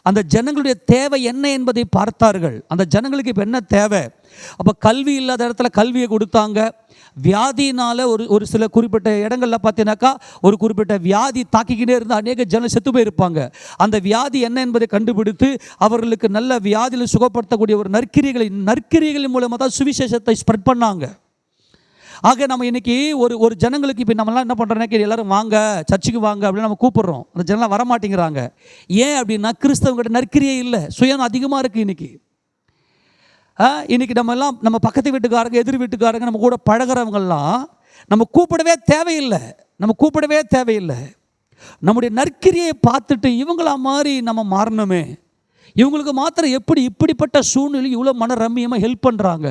அந்த ஜனங்களுடைய தேவை என்ன என்பதை பார்த்தார்கள். அந்த ஜனங்களுக்கு இப்போ என்ன தேவை? அப்போ கல்வி இல்லாத இடத்துல கல்வியை கொடுத்தாங்க. வியாதினால் ஒரு சில குறிப்பிட்ட இடங்களில் பார்த்தீங்கன்னாக்கா ஒரு குறிப்பிட்ட வியாதி தாக்கிக்கிட்டே இருந்து அநேக ஜனம் செத்து போயிருப்பாங்க. அந்த வியாதி என்ன என்பதை கண்டுபிடித்து அவர்களுக்கு நல்ல வியாதியில் சுகப்படுத்தக்கூடிய ஒரு நற்கிரியைகளின் மூலமாக தான் சுவிசேஷத்தை ஸ்ப்ரெட் பண்ணாங்க. ஆக நம்ம இன்றைக்கி ஒரு ஜனங்களுக்கு இப்போ நம்மளாம் என்ன பண்ணுறோன்னா, எல்லோரும் வாங்க சர்ச்சுக்கு வாங்க அப்படின்னு நம்ம கூப்பிட்றோம். அந்த ஜனலாம் வரமாட்டேங்கிறாங்க. ஏன் அப்படின்னா, கிறிஸ்தவங்கிட்ட நற்கிரியே இல்லை, சுயம் அதிகமாக இருக்குது. இன்றைக்கி நம்ம பக்கத்து வீட்டுக்காரங்க, எதிர் வீட்டுக்காரங்க, நம்ம கூட பழகிறவங்கெல்லாம் நம்ம கூப்பிடவே தேவையில்லை. நம்முடைய நற்கிரியை பார்த்துட்டு இவங்களா மாதிரி நம்ம மாறணுமே, இவங்களுக்கு மாத்திரம் எப்படி இப்படிப்பட்ட சூழ்நிலை இவ்வளோ மன ரம்மியமாக ஹெல்ப் பண்ணுறாங்க,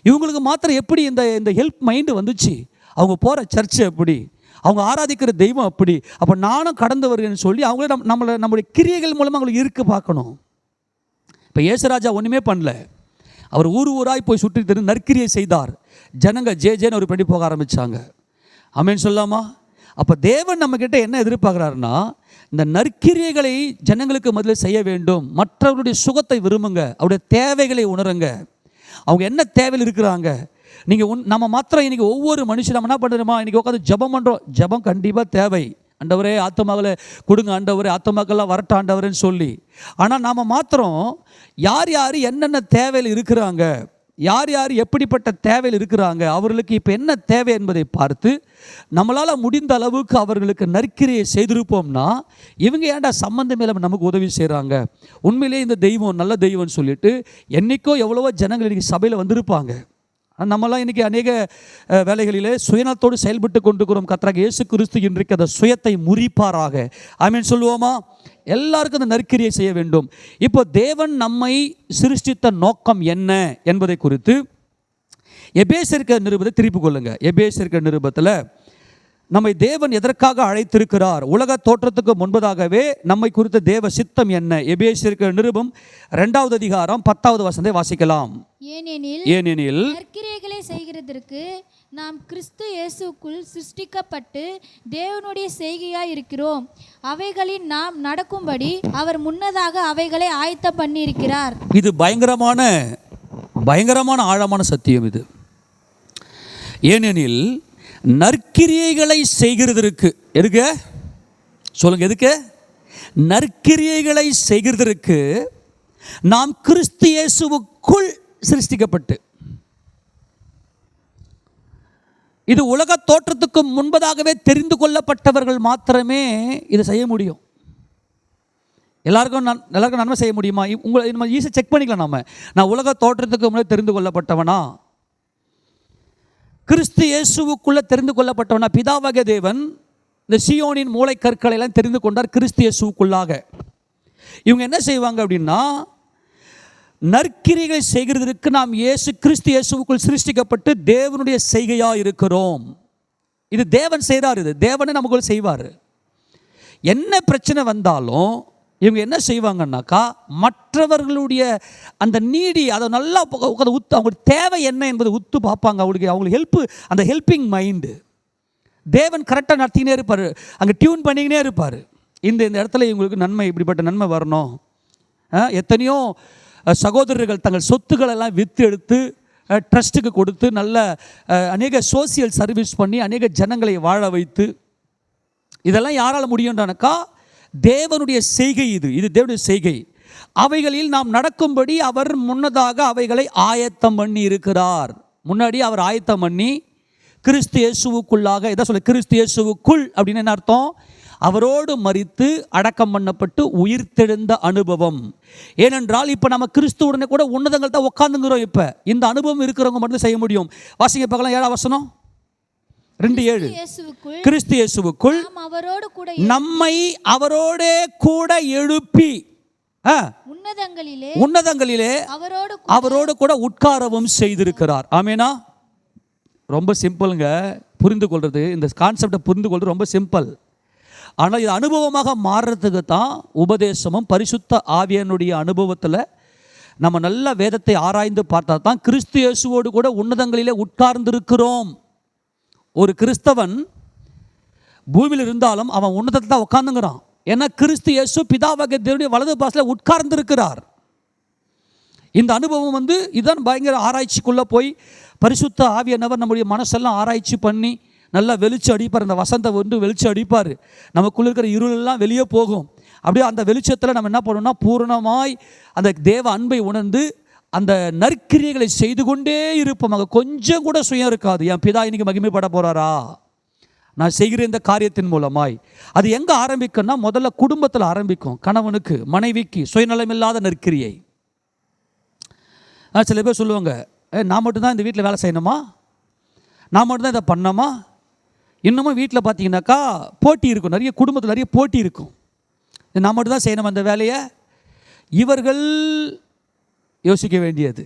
இவங்களுக்கு மாத்திரம் எப்படி இந்த ஹெல்ப் மைண்டு வந்துச்சு, அவங்க போகிற சர்ச்சு எப்படி, அவங்க ஆராதிக்கிற தெய்வம் அப்படி, அப்போ நானும் கடந்து வருகிறேன்னு சொல்லி அவங்களே நம்மளுடைய கிரியைகள் மூலமாக அவங்களுக்கு இருக்க பார்க்கணும். இப்போ இயேசுராஜா ஒன்றுமே பண்ணல. அவர் ஊராய் போய் சுற்றி திரு நற்கிரியை செய்தார். ஜனங்க ஜேன்னு ஒரு பண்ணி போக ஆரம்பித்தாங்க. ஆமென் சொல்லாமா? அப்போ தேவன் நம்மக்கிட்ட என்ன எதிர்பார்க்குறாருன்னா, இந்த நற்கிரியைகளை ஜனங்களுக்கு முதல்ல செய்ய வேண்டும். மற்றவர்களுடைய சுகத்தை விரும்புங்க, அவருடைய தேவைகளை உணருங்க. அவங்க என்ன தேவையில் இருக்கிறாங்க. நம்ம மாத்திரம் இன்றைக்கி ஒவ்வொரு மனுஷன் நம்ம என்ன பண்ணுறோமா, இன்றைக்கி உட்காந்து ஜபம் பண்ணுறோம். ஜபம் கண்டிப்பாக தேவை. ஆண்டவரே ஆத்துமாக்களை கொடுங்க, ஆண்டவரே ஆத்துமாக்கள்லாம் வரட்ட ஆண்டவரேன்னு சொல்லி. ஆனால் நாம் மாத்திரம் யார் என்னென்ன தேவையில் இருக்கிறாங்க, யார் யார் எப்படிப்பட்ட தேவையில் இருக்கிறாங்க, அவர்களுக்கு இப்போ என்ன தேவை என்பதை பார்த்து நம்மளால் முடிந்த அளவுக்கு அவர்களுக்கு நற்கிரியை செய்திருப்போம்னா, இவங்க ஏன்டா சம்பந்தம் இல்லாமல் நமக்கு உதவி செய்கிறாங்க, உண்மையிலே இந்த தெய்வம் நல்ல தெய்வம்னு சொல்லிட்டு என்றைக்கோ எவ்வளவோ ஜனங்கள் இன்றைக்கி சபையில் வந்திருப்பாங்க. நம்மளாம் இன்றைக்கி அநேக வேலைகளிலே சுயநலத்தோடு செயல்பட்டு கொண்டிருக்கிறோம். கர்த்தராகிய இயேசு கிறிஸ்து இன்றைக்கு அந்த சுயத்தை முறிப்பாராக. ஆமென் சொல்லுவோமா? எல்லாருக்கும் அந்த நற்கிரியை செய்ய வேண்டும். இப்போ தேவன் நம்மை சிருஷ்டித்த நோக்கம் என்ன என்பதை குறித்து எபேசியர் நிருபத்தை திருப்பிக் கொள்ளுங்க. எபேசியர் நிருபத்தில் நம்மை தேவன் எதற்காக அழைத்திருக்கிறார், உலக தோற்றத்துக்கு முன்பதாகவே நம்மை குறித்த தேவ சித்தம் என்ன? எபேசியர் நிருபம் 2வது அதிகாரம் 10வது வசனத்தை வாசிக்கலாம். ஏனெனில் நற்கிரியைகளை செய்கிறதற்கு நாம் கிறிஸ்து இயேசுக்குள் சிருஷ்டிக்கப்பட்டு தேவனுடைய செய்கையாய் இருக்கிறோம். அவைகளில் நாம் நடக்கும்படி அவர் முன்னதாக அவைகளை ஆயத்தம் பண்ணி இருக்கிறார். இது பயங்கரமான ஆழமான சத்தியம் இது. ஏனெனில் நற்கிரியைகளை செய்கிறதற்கு எதுக்கு சொல்லுங்க, எதுக்கு? நற்கிரியைகளை செய்கிறதற்கு நாம் கிறிஸ்து இயேசுவுக்குள் சிருஷ்டிக்கப்பட்டு, இது உலக தோற்றத்துக்கு முன்பதாகவே தெரிந்து கொள்ளப்பட்டவர்கள் மாத்திரமே இதை செய்ய முடியும். எல்லாருக்கும் நன்மை செய்ய முடியுமா? உங்களை நம்ம ஈஸியாக செக் பண்ணிக்கலாம். நான் உலக தோற்றத்துக்கு முன்னாடி தெரிந்து கொள்ளப்பட்டவனா, கிறிஸ்து இயேசுவுக்குள்ளே தெரிந்து கொள்ளப்பட்டவனா? பிதாவாகிய தேவன் இந்த சீயோனின் மூளை கற்களை எல்லாம் தெரிந்து கொண்டார் கிறிஸ்து இயேசுவுக்குள்ளாக. இவங்க என்ன செய்வாங்க அப்படின்னா, நற்கிரிகளை செய்கிறதற்கு நாம் கிறிஸ்து இயேசுவுக்குள் சிருஷ்டிக்கப்பட்டு தேவனுடைய செய்கையாக இருக்கிறோம். இது தேவன் செய்கிறார், இது தேவனே நமக்குள்ள செய்வார். என்ன பிரச்சனை வந்தாலும் இவங்க என்ன செய்வாங்கன்னாக்கா, மற்றவர்களுடைய அந்த நீடி அதை நல்லா அவங்களுக்கு தேவை என்ன என்பதை உத்து பார்ப்பாங்க. அவங்களுக்கு அந்த ஹெல்பிங் மைண்டு தேவன் கரெக்டாக நடத்திக்கினே இருப்பார், அங்கே டியூன் பண்ணிக்கினே இருப்பார். இந்த இடத்துல இவங்களுக்கு நன்மை, இப்படிப்பட்ட நன்மை வரணும். எத்தனையோ சகோதரர்கள் தங்கள் சொத்துக்களெல்லாம் விற்று எடுத்து ட்ரஸ்ட்டுக்கு கொடுத்து நல்ல அநேக சோசியல் சர்வீஸ் பண்ணி அநேக ஜனங்களை வாழ வைத்து, இதெல்லாம் யாரால் முடியும்ன்றானக்கா? தேவனுடைய செய்கை. இது தேவனுடைய செய்கை. அவைகளில் நாம் நடக்கும்படி அவர் முன்னதாக அவைகளை ஆயத்தம் பண்ணி இருக்கிறார். முன்னாடி அவர் ஆயத்தம் பண்ணி கிறிஸ்து இயேசுவுக்குள்ளாக, எதை சொல்ல, கிறிஸ்து இயேசுவுக்குள் அப்படின்னு என்ன அர்த்தம்? அவரோடு மரித்து அடக்கம் பண்ணப்பட்டு உயிர்த்தெழுந்த அனுபவம். ஏனென்றால் இப்போ நம்ம கிறிஸ்துவுடனே கூட உன்னதங்கள் தான் உட்காந்துங்கிறோம். இப்போ இந்த அனுபவம் இருக்கிறவங்க மட்டும் செய்ய முடியும். வாசிங்க பார்க்கலாம், 7ஆம் வசனம் 2:7. கிறிஸ்து இயேசுவுக்குள் நம்மை அவரோடே கூட எழுப்பி உன்னதங்களிலே அவரோடு கூட உட்காரவும் செய்திருக்கிறார். ஆமேனா? ரொம்ப சிம்பிளுங்க புரிந்து கொள்வது. இந்த கான்செப்டை புரிந்து கொள்வது ரொம்ப சிம்பிள். ஆனால் இது அனுபவமாக மாறுறதுக்கு தான் உபதேசமும் பரிசுத்த ஆவியானுடைய அனுபவத்தில் நம்ம நல்ல வேதத்தை ஆராய்ந்து பார்த்தா தான் கிறிஸ்து இயேசுவோடு கூட உன்னதங்களிலே உட்கார்ந்திருக்கிறோம். ஒரு கிறிஸ்தவன் பூமியில் இருந்தாலும் அவன் உன்னதத்தில் தான் உட்கார்ந்துங்கிறான். ஏன்னா கிறிஸ்து இயேசு பிதாவாகிய தேவனுடைய வலது பாசத்தில் உட்கார்ந்திருக்கிறார். இந்த அனுபவம் இதுதான் பயங்கர ஆராய்ச்சிக்குள்ளே போய் பரிசுத்த ஆவியானவர் நம்முடைய மனசெல்லாம் ஆராய்ச்சி பண்ணி நல்லா வெளிச்சம் அடிப்பார். அந்த வசந்தை வெளிச்சம் அடிப்பார். நமக்குள்ள இருக்கிற இருளெல்லாம் வெளியே போகும். அப்படியே அந்த வெளிச்சத்தில் நம்ம என்ன பண்ணணும்னா, பூரணமாய் அந்த தேவ அன்பை உணர்ந்து அந்த நற்கிரியைகளை செய்து கொண்டே இருப்போம். அங்கே கொஞ்சம் கூட சுயம் இருக்காது. என் பிதா இன்னைக்கு மகிமைப்பட போகிறாரா, நான் செய்கிற இந்த காரியத்தின் மூலமாய். அது எங்கே ஆரம்பிக்கும்னா, முதல்ல குடும்பத்தில் ஆரம்பிக்கும். கணவனுக்கு மனைவிக்கு சுயநலமில்லாத நற்கிரியை. சில பேர் சொல்லுவாங்க, நான் மட்டும்தான் இந்த வீட்டில் வேலை செய்யணுமா, நான் மட்டும்தான் இதை பண்ணணுமா. இன்னமும் வீட்டில் பார்த்தீங்கன்னாக்கா போட்டி இருக்கும். நிறைய குடும்பத்தில் நிறைய போட்டி இருக்கும். நான் மட்டும்தான் செய்யணும் அந்த வேலையை. இவர்கள் யோசிக்க வேண்டியது,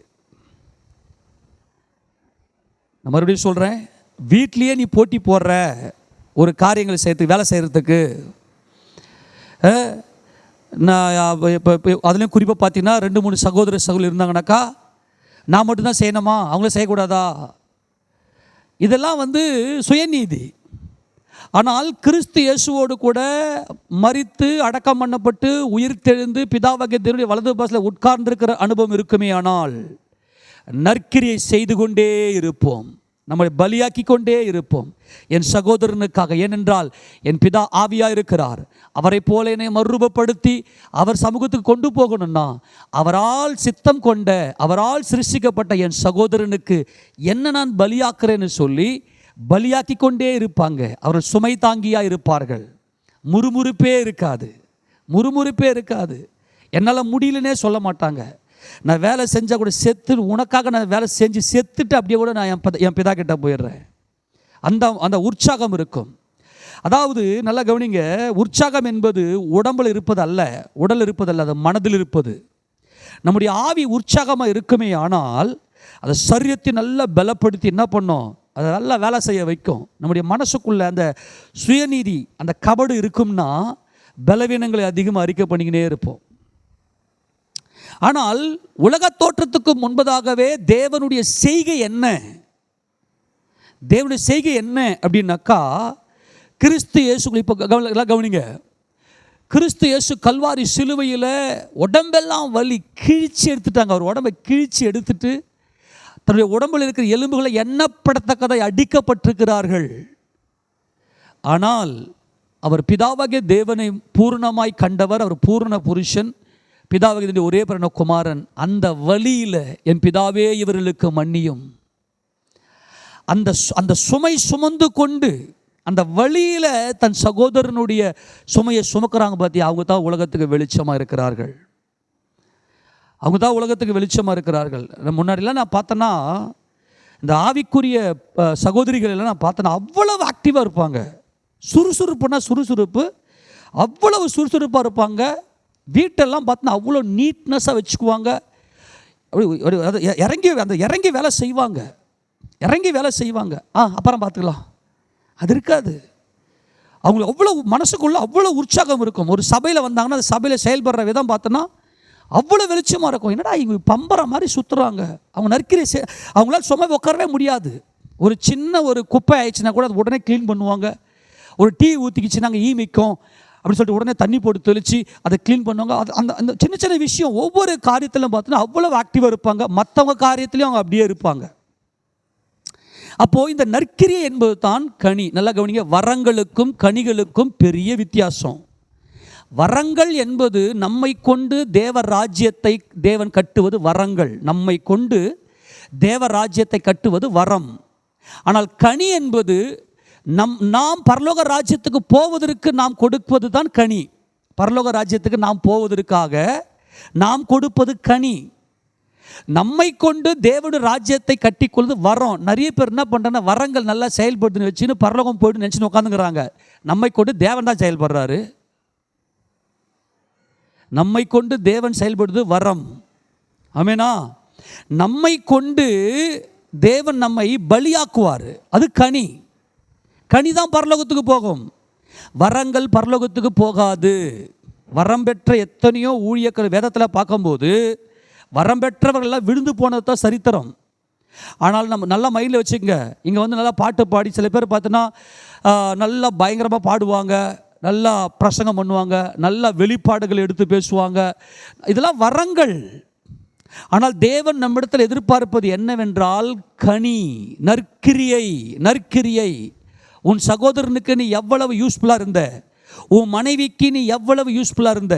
நான் மறுபடியும் சொல்கிறேன், வீட்லேயே நீ போட்டி போடுற ஒரு காரியங்களை செய்யறதுக்கு, வேலை செய்கிறதுக்கு. நான் இப்போ அதுலேயும் குறிப்பாக பார்த்தீங்கன்னா 2-3 சகோதரி இருந்தாங்கனாக்கா, நான் மட்டும்தான் செய்யணுமா, அவங்கள செய்யக்கூடாதா? இதெல்லாம் சுயநீதி. ஆனால் கிறிஸ்து இயேசுவோடு கூட மரித்து அடக்கம் பண்ணப்பட்டு உயிர்த்தெழுந்து பிதாவாகிய தேவனுடைய வலது பாசத்தில் உட்கார்ந்திருக்கிற அனுபவம் இருக்குமே, ஆனால் நற்கிரியை செய்து கொண்டே இருப்போம். நம்மை பலியாக்கி கொண்டே இருப்போம் என் சகோதரனுக்காக. ஏனென்றால் என் பிதா ஆவியாக இருக்கிறார். அவரை போல என்னை மறுரூபப்படுத்தி அவர் சமூகத்துக்கு கொண்டு போகணும்னா அவரால் சித்தம் கொண்ட, அவரால் சிருஷ்டிக்கப்பட்ட என் சகோதரனுக்கு என்ன நான் பலியாக்குறேன்னு சொல்லி பலியாக்கி கொண்டே இருப்பாங்க. அவர்கள் சுமை தாங்கியாக இருப்பார்கள். முறுமுறுப்பே இருக்காது, முறுமுறுப்பே இருக்காது. என்னால் முடியலன்னே சொல்ல மாட்டாங்க. நான் வேலை செஞ்சால் கூட செத்து, உனக்காக நான் வேலை செஞ்சு செத்துட்டு அப்படியே கூட நான் என் பிதா கிட்ட போயிடுறேன். அந்த உற்சாகம் இருக்கும். அதாவது நல்லா கவனிங்க, உற்சாகம் என்பது உடம்பில் இருப்பது அல்ல, உடல் இருப்பதல்ல, அது மனதில் இருப்பது. நம்முடைய ஆவி உற்சாகமாக இருக்குமே ஆனால் அதை சரீரத்தை நல்லா பலப்படுத்தி என்ன பண்ணோம், அதை நல்லா வேலை செய்ய வைக்கும். நம்முடைய மனசுக்குள்ளே அந்த சுயநீதி, அந்த கபடு இருக்கும்னா பலவீனங்களை அதிகமாக அறிக்கை பண்ணிக்கினே இருப்போம். ஆனால் உலக தோற்றத்துக்கு முன்பதாகவே தேவனுடைய செய்கை என்ன, தேவனுடைய செய்கை என்ன அப்படின்னாக்கா, கிறிஸ்து இயேசு, இப்போ கவனிங்க, கிறிஸ்து இயேசு கல்வாரி சிலுவையில் உடம்பெல்லாம் வலி கிழிச்சு எடுத்துட்டாங்க. அவர் உடம்பை கிழிச்சு எடுத்துட்டு தன்னுடைய உடம்பில் இருக்கிற எலும்புகளை எண்ணப்படத்தக்கதை அடிக்கப்பட்டிருக்கிறார்கள். ஆனால் அவர் பிதாவாகிய தேவனை பூர்ணமாய் கண்டவர். அவர் பூர்ண புருஷன், பிதாவாகிய ஒரே பிறந்த குமாரன். அந்த வலியில் என் பிதாவே இவர்களுக்கு மன்னியும், அந்த சுமை சுமந்து கொண்டு அந்த வழியில் தன் சகோதரனுடைய சுமையை சுமக்கிறாங்க. பார்த்தி, அவங்க தான் உலகத்துக்கு வெளிச்சமாக இருக்கிறார்கள். அவங்க தான் உலகத்துக்கு வெளிச்சமாக இருக்கிறார்கள். முன்னாடிலாம் நான் பார்த்தேன்னா, இந்த ஆவிக்குரிய சகோதரிகள் எல்லாம் நான் பார்த்தேன்னா அவ்வளவு ஆக்டிவாக இருப்பாங்க. சுறுசுறுப்புனா சுறுசுறுப்பு, அவ்வளவு சுறுசுறுப்பாக இருப்பாங்க. வீட்டெல்லாம் பார்த்தோன்னா அவ்வளோ நீட்னஸாக வச்சுக்குவாங்க. அப்படி இறங்கி வேலை செய்வாங்க, இறங்கி வேலை செய்வாங்க. அப்புறம் பார்த்துக்கலாம், அது இருக்காது. அவங்களுக்கு அவ்வளோ மனசுக்குள்ளே அவ்வளோ உற்சாகம் இருக்கும். ஒரு சபையில் வந்தாங்கன்னா அந்த சபையில் செயல்படுற விதம் பார்த்தோன்னா அவ்வளோ வெளிச்சமாக இருக்கும். என்னடா இவங்க பம்பர மாதிரி சுற்றுறாங்க. அவங்க நற்கிரி அவங்களால சும்மா உட்காரவே முடியாது. ஒரு சின்ன ஒரு குப்பை ஆயிடுச்சுன்னா கூட அது உடனே க்ளீன் பண்ணுவாங்க. ஒரு டீ ஊற்றிக்கிச்சுனாங்க ஈமிக்கும் அப்படின்னு சொல்லிட்டு உடனே தண்ணி போட்டு தெளித்து அதை க்ளீன் பண்ணுவாங்க. அது அந்த சின்ன சின்ன விஷயம் ஒவ்வொரு காரியத்திலும் பார்த்தோன்னா அவ்வளோ ஆக்டிவாக இருப்பாங்க. மற்றவங்க காரியத்துலேயும் அவங்க அப்படியே இருப்பாங்க. அப்போது இந்த நற்கிரியை என்பது தான் கனி. நல்லா கவனிங்க, வரங்களுக்கும் கனிகளுக்கும் பெரிய வித்தியாசம். வரங்கள் என்பது நம்மை கொண்டு தேவ ராஜ்யத்தை தேவன் கட்டுவது வரங்கள். நம்மை கொண்டு தேவ ராஜ்யத்தை கட்டுவது வரம். ஆனால் கனி என்பது நாம் பரலோக ராஜ்யத்துக்கு போவதற்கு நாம் கொடுப்பது தான் கனி. பரலோக ராஜ்யத்துக்கு நாம் போவதற்காக நாம் கொடுப்பது கனி. நம்மை கொண்டு தேவனுடைய ராஜ்யத்தை கட்டிக்கொள்வது வரம். நிறைய பேர் என்ன பண்ணுறாங்கன்னா, வரங்கள் நல்லா செயல்படுதுன்னு வச்சுன்னு பரலோகம் போய்ட்டு நினச்சின்னு உட்காந்துக்கிறாங்க. நம்மை கொண்டு தேவன் தான் செயல்படுறாரு. நம்மை கொண்டு தேவன் செயல்படுவது வரம். ஆமேனா? நம்மை கொண்டு தேவன் நம்மை பலியாக்குவார், அது கனி. கனி தான் பரலோகத்துக்கு போகும், வரங்கள் பரலோகத்துக்கு போகாது. வரம் பெற்ற எத்தனையோ ஊழியர்கள் வேதத்தில் பார்க்கும்போது வரம் பெற்றவர்கள்லாம் விழுந்து போனது தான் சரித்திரம். ஆனால் நம்ம நல்லா மைண்டில் வச்சுக்கோங்க, இங்கே வந்து நல்லா பாட்டு பாடி சில பேர் பார்த்தோன்னா நல்லா பயங்கரமாக பாடுவாங்க, நல்லா பிரசங்கம் பண்ணுவாங்க, நல்லா வெளிப்பாடுகள் எடுத்து பேசுவாங்க. இதெல்லாம் வரங்கள். ஆனால் தேவன் நம்மிடத்தில் எதிர்பார்ப்பது என்னவென்றால் கனி, நற்கிரியை. நற்கிரியை. உன் சகோதரனுக்கு நீ எவ்வளவு யூஸ்ஃபுல்லாக இருந்த, உன் மனைவிக்கு நீ எவ்வளவு யூஸ்ஃபுல்லாக இருந்த,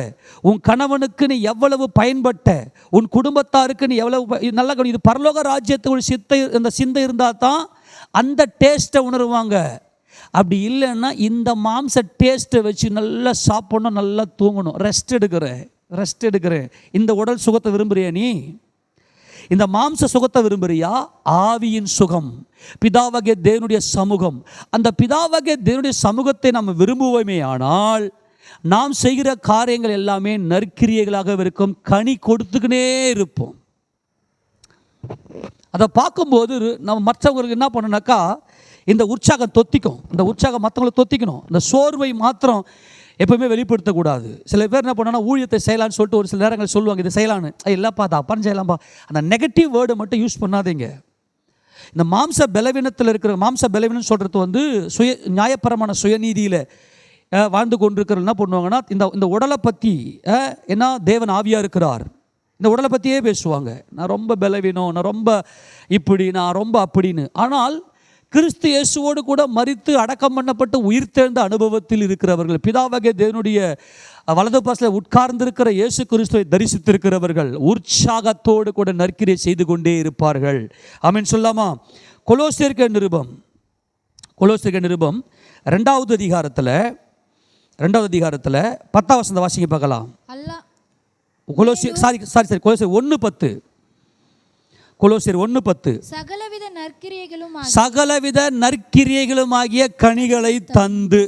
உன் கணவனுக்கு நீ எவ்வளவு பயன்பட்ட, உன் குடும்பத்தாருக்கு நீ எவ்வளவு நல்லா. இது பரலோக ராஜ்யத்துக்கு இந்த சிந்தை இருந்தால் தான் அந்த டேஸ்ட்டை உணருவாங்க. அப்படி இல்லைன்னா இந்த மாம்ச டேஸ்ட்டை வச்சு நல்லா சாப்பிடணும், நல்லா தூங்கணும், ரெஸ்ட் எடுக்கிறேன். இந்த உடல் சுகத்தை விரும்புறியா நீ? இந்த மாம்ச சுகத்தை விரும்புறியா? ஆவியின் சுகம், பிதாவாகிய தேவனுடைய சமூகம். அந்த பிதாவாகிய தேவனுடைய சமூகத்தை நாம் விரும்புவோமே ஆனால் நாம் செய்கிற காரியங்கள் எல்லாமே நற்கிரியைகளாக இருக்கும், கனி கொடுத்துக்கினே இருப்போம். அதை பார்க்கும்போது நம்ம மற்றவங்களுக்கு என்ன பண்ணணும்னாக்கா, இந்த உற்சாகம் தொத்திக்கும். இந்த உற்சாகம் மற்றவங்களை தொத்திக்கணும். இந்த சோர்வை மாத்திரம் எப்பவுமே வெளிப்படுத்தக்கூடாது. சில பேர் என்ன பண்ணால் ஊழியத்தை செய்யலான்னு சொல்லிட்டு ஒரு சில நேரங்கள் சொல்லுவாங்க, இதை செய்யலான்னு. இல்லைப்பா, அதை அப்பான்னு செய்யலாம்ப்பா. அந்த நெகட்டிவ் வேர்டை மட்டும் யூஸ் பண்ணாதீங்க. இந்த மாம்ச பலவீனத்தில் இருக்கிற, மாம்ச பலவீனம் சொல்கிறது வந்து நியாயபரமான சுயநீதியில் வாழ்ந்து கொண்டிருக்கிற என்ன பண்ணுவாங்கன்னா, இந்த உடலை பற்றி என்ன தேவன் ஆவியாக இருக்கிறார், இந்த உடலை பற்றியே பேசுவாங்க. நான் ரொம்ப பலவீனம், நான் ரொம்ப இப்படி, நான் ரொம்ப அப்படின்னு. ஆனால் கிறிஸ்து இயேசுவோடு கூட மரித்து அடக்கம் பண்ணப்பட்டு உயிர்த்தெழுந்த அனுபவத்தில் இருக்கிறவர்கள், பிதாவாகிய தேவனுடைய வலது பாசத்தில் உட்கார்ந்திருக்கிற இயேசு கிறிஸ்துவை தரிசித்திருக்கிறவர்கள் உற்சாகத்தோடு கூட நற்கிரியை செய்து கொண்டே இருப்பார்கள். ஆமென் சொல்லாமா? கொலோசியர் நிருபம் 2வது அதிகாரத்தில் 10ஆம் வசனத்தை வாசிங்க பார்க்கலாம். கொலோசியர் 1:10. கொலோசியர் 1:10. சகலவித நற்கிரியைகளுமாகிய கனிகளை தந்து.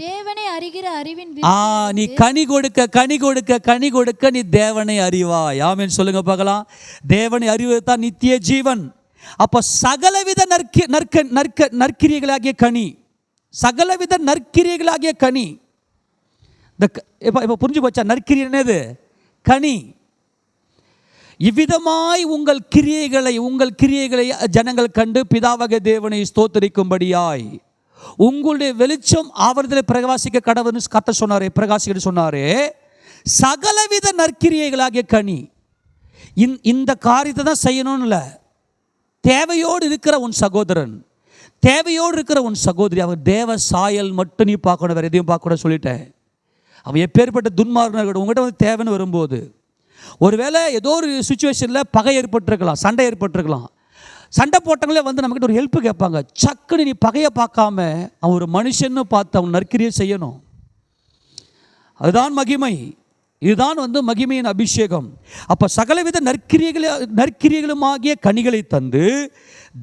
தேவனை அறிகிற அறிவின் நீ கனி கொடுக்க நீ தேவனை அறிவாய். ஆமென் சொல்லுங்க பார்க்கலாம். தேவனை அறிவது தான் நித்திய ஜீவன். அப்ப சகலவித நற்கிரியைகளாகிய கனி, சகலவித நற்கிரியைகளாகிய கனி. இப்ப புரிஞ்சு போச்சா? நற்கிரியை என்னது? கனி. இவ்விதமாய் உங்கள் கிரியைகளை ஜனங்கள் கண்டு பிதாவாகிய தேவனை ஸ்தோத்தரிக்கும்படியாய் உங்களுடைய வெளிச்சம் ஆவரத்தில் பிரகாசிக்க கடவுள்னு கர்த்தர் சொன்னாரே, பிரகாசிக்க சொன்னாரே. சகலவித நற்கிரியைகளாகிய கனி. இந்த காரியத்தை தான் செய்யணும்னு இல்லை. தேவையோடு இருக்கிற உன் சகோதரன், தேவையோடு இருக்கிற உன் சகோதரி, அவன் தேவ சாயல் மட்டும் நீ பார்க்கணும், வேறு எதையும் பார்க்கணும் சொல்லிட்டேன். அவன் எப்பேற்பட்ட துன்மார்கர்கள் உங்கள்கிட்ட வந்து தேவைன்னு வரும்போது, ஒருவேளை ஏதோ ஒரு சுச்சுவேஷனில் பகை ஏற்பட்டிருக்கலாம், சண்டை ஏற்பட்டிருக்கலாம். சண்டை போட்டவங்களே வந்து நம்மக்கிட்ட ஒரு ஹெல்ப்பு கேட்பாங்க. சக்குன்னு நீ பகையை பார்க்காம அவன் ஒரு மனுஷன்னு பார்த்து அவன் நற்கிரியை செய்யணும். அதுதான் மகிமை. இதுதான் வந்து மகிமையின் அபிஷேகம். அப்போ சகலவித நற்கிரியைகளுமாகிய கனிகளை தந்து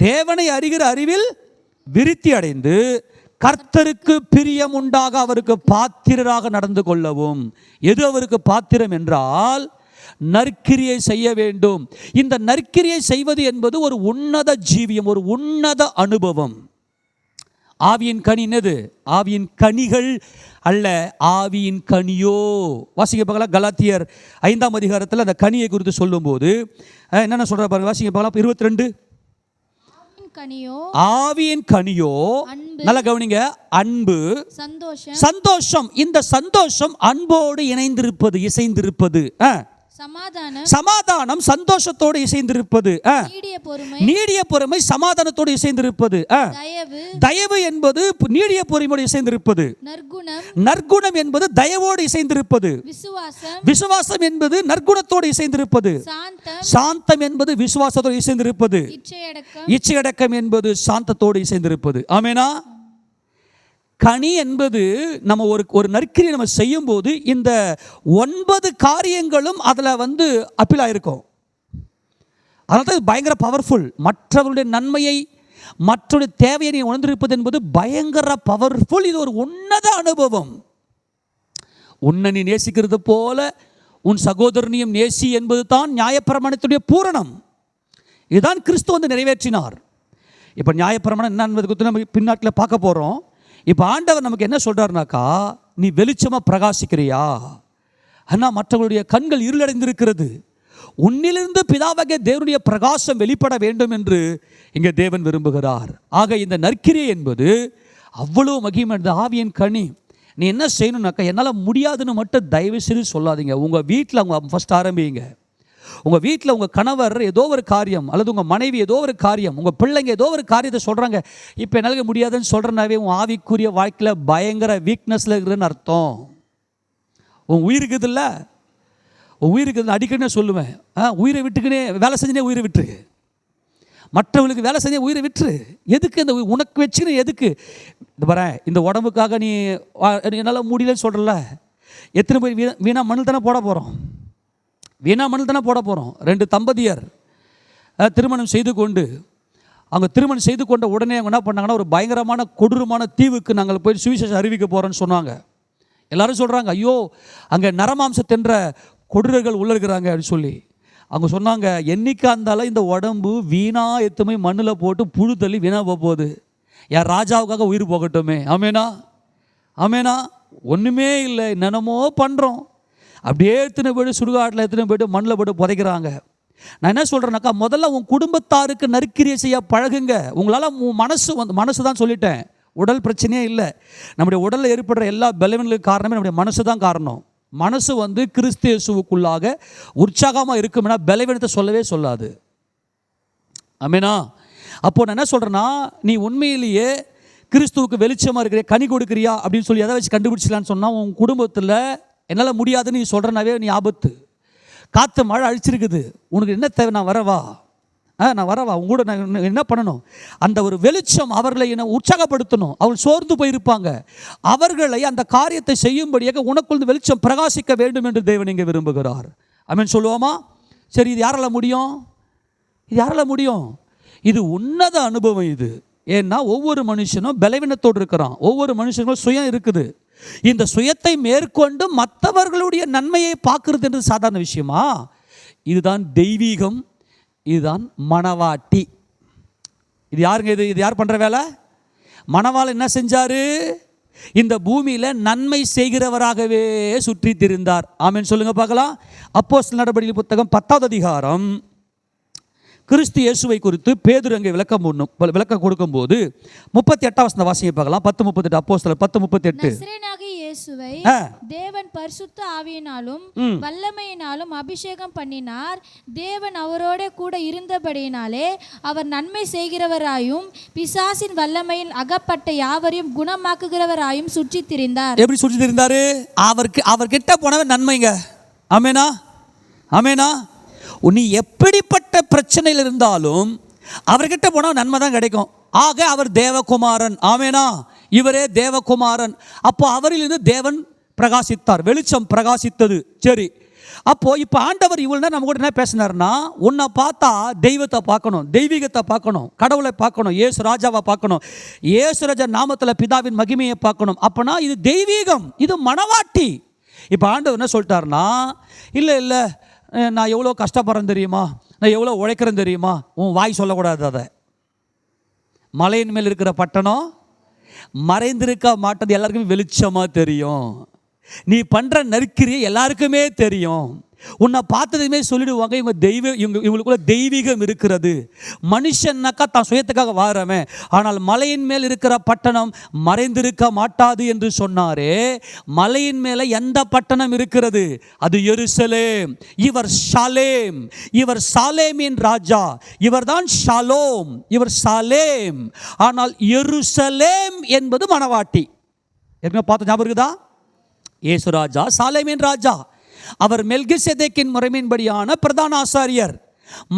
தேவனை அறிகிற அறிவில் விருத்தி அடைந்து கர்த்தருக்கு பிரியம் உண்டாக அவருக்கு பாத்திரராக நடந்து கொள்ளவும். எது அவருக்கு பாத்திரம் என்றால் நற்கிரியை செய்ய வேண்டும். இந்த நற்கிரியை செய்வது என்பது ஒரு உன்னத ஜீவியம், ஒரு உன்னத அனுபவம். ஆவியின் கனி என்னது? ஆவியின் கனிகள் அல்ல, ஆவியின் கனியோ. வாசிக்க பார்க்கலாம். கலாத்தியர் 5ஆம் அதிகாரத்தில் அந்த கனியை குறித்து சொல்லும்போது என்னென்ன சொல்ற பாருங்க. வாசிக்க பார்க்கலாம். 22. ஆவியின் கனியோ, நல்ல கவனிங்க, அன்பு, சந்தோஷம். இந்த சந்தோஷம் அன்போடு இணைந்திருப்பது, இசைந்திருப்பது. சமாதானம் சந்தோஷத்தோடு இசைந்திருப்பது. நீடிய பொறுமை சமாதானத்தோடு இசைந்திருப்பது. தயவு என்பது நீடிய பொறுமையோடு இசைந்திருப்பது. நற்குணம் என்பது தயவோடு இசைந்திருப்பது. விசுவாசம் என்பது நற்குணத்தோடு இசைந்திருப்பது. சாந்தம் என்பது விசுவாசத்தோடு இசைந்திருப்பது. இச்சையடக்கம் என்பது சாந்தத்தோடு இசைந்திருப்பது. ஆமெனா? கனி என்பது நம்ம ஒரு நற்கிரியை நம்ம செய்யும் போது இந்த 9 காரியங்களும் அதில் வந்து அப்பீல் ஆயிருக்கும். அதனால தான் இது பயங்கர பவர்ஃபுல். மற்றவருடைய நன்மையை, மற்றவருடைய தேவையை நீ உணர்ந்திருப்பது என்பது பயங்கர பவர்ஃபுல். இது ஒரு உன்னத அனுபவம். உன்னை நீ நேசிக்கிறது போல உன் சகோதரனையும் நேசி என்பது தான் நியாயப்பிரமாணத்துடைய பூரணம். இதுதான் கிறிஸ்து வந்து நிறைவேற்றினார். இப்போ நியாயப்பிரமாணம் என்ன என்பது குறித்து நம்ம பின்னாட்டில் பார்க்க போகிறோம். இப்போ ஆண்டவர் நமக்கு என்ன சொல்கிறாருனாக்கா, நீ வெளிச்சமாக பிரகாசிக்கிறியா? ஆனால் மற்றவர்களுடைய கண்கள் இருளடைந்திருக்கிறது. உன்னிலிருந்து பிதாவாகிய தேவனுடைய பிரகாசம் வெளிப்பட வேண்டும் என்று இங்கே தேவன் விரும்புகிறார். ஆக இந்த நற்கிரியை என்பது அவ்வளோ மகிமை. ஆவியின் கனி. நீ என்ன செய்யணும்னாக்கா, என்னால் முடியாதுன்னு மட்டும் தயவு செய்து சொல்லாதீங்க. உங்கள் வீட்டில் அவங்க ஃபஸ்ட் ஆரம்பிங்க. உங்கள் வீட்டில் உங்கள் கணவர் ஏதோ ஒரு காரியம், அல்லது உங்கள் மனைவி ஏதோ ஒரு காரியம், உங்கள் பிள்ளைங்க ஏதோ ஒரு காரியத்தை சொல்கிறாங்க. இப்போ என்னால் முடியாதுன்னு சொல்கிறனாவே உன் ஆவிக்குரிய வாழ்க்கையில் பயங்கர வீக்னஸில் இருக்குதுன்னு அர்த்தம். உன் உயிருக்கு இல்லை, உன் உயிருக்கு அடிக்கடி சொல்லுவேன், உயிரை விட்டுக்கினே வேலை செஞ்சுனே உயிரை விட்டுரு. மற்றவங்களுக்கு வேலை செஞ்ச உயிரை விட்டுரு. எதுக்கு இந்த உனக்கு வச்சுக்கின்னு எதுக்கு? இந்த பாரு, இந்த உடம்புக்காக நீ என்னால் முடியலன்னு சொல்கிறல, எத்தனை போய் வீணா மண்ணில் தானே போட போகிறோம். 2 தம்பதியர் திருமணம் செய்து கொண்டு, அவங்க திருமணம் செய்து கொண்ட உடனே அவங்க என்ன பண்ணாங்கன்னா, ஒரு பயங்கரமான கொடூரமான தீவுக்கு நாங்கள் போய் சுவிசேஷம் அறிவிக்க போகிறோன்னு சொன்னாங்க. எல்லாரும் சொல்கிறாங்க, ஐயோ அங்கே நரமாம்சம் தின்ற கொடூரர்கள் உள்ள இருக்கிறாங்க அப்படின்னு சொல்லி. அவங்க சொன்னாங்க, என்னைக்கா இருந்தாலும் இந்த உடம்பு வீணாக எத்துமே மண்ணில் போட்டு புழு தள்ளி வீணாக போகுது. யார் ராஜாவுக்காக உயிர் போகட்டுமே. ஆமேனா? ஒன்றுமே இல்லை, என்னென்னமோ பண்ணுறோம். அப்படியே எத்தனை போய்ட்டு சுடுகாட்டில் எத்தனை போய்ட்டு மண்ணில் போய்ட்டு புதைக்கிறாங்க. நான் என்ன சொல்கிறேன்னாக்கா, முதல்ல உன் குடும்பத்தாருக்கு நற்கிரியை செய்ய பழகுங்க. உங்களால் உன் மனசு தான் சொல்லிட்டேன், உடல் பிரச்சனையே இல்லை. நம்முடைய உடலில் ஏற்படுற எல்லா பலவீனங்களுக்கு காரணமே நம்முடைய மனசு தான் காரணம். மனசு வந்து கிறிஸ்து இயேசுவுக்குள்ளாக உற்சாகமாக இருக்கும்னா பலவீனத்தை சொல்லவே சொல்லாது. ஆமெனா? அப்போ நான் என்ன சொல்கிறேன்னா, நீ உண்மையிலேயே கிறிஸ்துவுக்கு வெளிச்சமாக இருக்கிற கனி கொடுக்குறியா அப்படின்னு சொல்லி எதை வச்சு கண்டுபிடிச்சலான்னு சொன்னால், உன் குடும்பத்தில் என்னால் முடியாதுன்னு நீ சொல்கிறனாவே நீ ஆபத்து. காற்று மழை அழிச்சிருக்குது, உனக்கு என்ன தேவை? நான் வரவா? நான் வரவா? உங்க கூட நான் என்ன பண்ணணும்? அந்த ஒரு வெளிச்சம் அவர்களை என்ன உற்சாகப்படுத்தணும். அவர்கள் சோர்ந்து போயிருப்பாங்க, அவர்களை அந்த காரியத்தை செய்யும்படியாக உனக்குள்ள வெளிச்சம் பிரகாசிக்க வேண்டும் என்று தேவன் இங்கே விரும்புகிறார். ஆமென் சொல்லுவோமா? சரி, இது யாரால முடியும்? இது யாரால முடியும்? இது உன்னத அனுபவம் இது. ஏன்னா ஒவ்வொரு மனுஷனும் பலவீனத்தோடு இருக்கிறான், ஒவ்வொரு மனுஷனுக்கும் சுயம் இருக்குது. இந்த சுயத்தை மேற்கொண்டு மற்றவர்களுடைய நன்மையை பார்க்கறது என்று சாதாரண விஷயமா? இதுதான் தெய்வீகம், இதுதான் மணவாட்டி. இது யாருங்க? இது யார் பண்ணுற வேலை? மணவாளன் என்ன செஞ்சார்? இந்த பூமியில் நன்மை செய்கிறவராகவே சுற்றி திரிந்தார். ஆமென் சொல்லுங்க பார்க்கலாம். அப்போஸ்தலர் நடபடிகள் புத்தகம் 10வது அதிகாரம் கிறிஸ்து இயேசுவை குறித்து பேதுரு அங்கே விளக்கம் கொடுக்கும்போது 38ஆம் வசனம் வாசிங்க பார்க்கலாம். 10:38 அப்போஸ்தலர் 10:38. நசரேயனாகிய இயேசுவை தேவன் பரிசுத்த ஆவியினாலும் வல்லமையினாலும் அபிஷேகம் பண்ணினார். தேவன் அவரோட கூட இருந்தபடியினாலே அவர் நன்மை செய்கிறவராயும் பிசாசின் வல்லமையில் அகப்பட்ட யாவரையும் குணமாக்குகிறவராயும் சுற்றி திரிந்தார். எப்படி சுற்றி திரிந்தாரு? அவர்கிட்ட போனவன் நன்மைங்க. ஆமேனா? ஆமேனா? நீ எப்படிப்பட்ட பிரச்சனையில் இருந்தாலும் அவர்கிட்ட போனால் நன்மை தான் கிடைக்கும். ஆக அவர் தேவகுமாரன். ஆமேனா? இவரே தேவகுமாரன். அப்போ அவரிலிருந்து தேவன் பிரகாசித்தார், வெளிச்சம் பிரகாசித்தது. சரி, அப்போ இப்போ ஆண்டவர் இவ்வளோ நம்ம கூட என்ன பேசினார்னா, உன்னை பார்த்தா தெய்வத்தை பார்க்கணும், தெய்வீகத்தை பார்க்கணும், கடவுளை பார்க்கணும், இயேசு ராஜாவை பார்க்கணும், இயேசு ராஜா நாமத்தில் பிதாவின் மகிமையை பார்க்கணும். அப்போனா இது தெய்வீகம், இது மணவாட்டி. இப்போ ஆண்டவர் என்ன சொல்லிட்டார்னா, இல்லை நான் எவ்வளோ கஷ்டப்படுறேன் தெரியுமா, நான் எவ்வளோ உழைக்கிறேன் தெரியுமா, உன் வாய் சொல்லக்கூடாது. அதை மலையின் மேல் இருக்கிற பட்டணம் மறைந்திருக்க மாட்டது எல்லாருக்குமே வெளிச்சமாக தெரியும். நீ பண்ணுற நற்கிரியை எல்லாருக்குமே தெரியும். உன்னை பார்த்ததுமே சொல்லிடுவாங்க, இவங்களுக்குள்ள தெய்வீகம் இருக்கிறது. மனுஷன்னாக்கா தான் சுயத்துக்காக வாழறவன், ஆனால் மலையின் மேல் இருக்கிற பட்டணம் மறைந்திருக்க மாட்டாது என்று சொன்னாரே. மலையின் மேலே எந்த பட்டணம் இருக்கிறது? அது எருசலேம். இவர் ஷாலேம், இவர் சாலேமின் ராஜா. இவர் தான் ஷாலோம், இவர் சாலேம். ஆனால் எருசலேம் என்பது மணவாட்டி. ஏற்கனவே பார்த்த ஞாபகம் இருக்குதா? இயேசு ராஜா சாலேமின் ராஜா. அவர் மெல்கிசேதேக்கின் முறைமையின்படியான பிரதான ஆசாரியர்.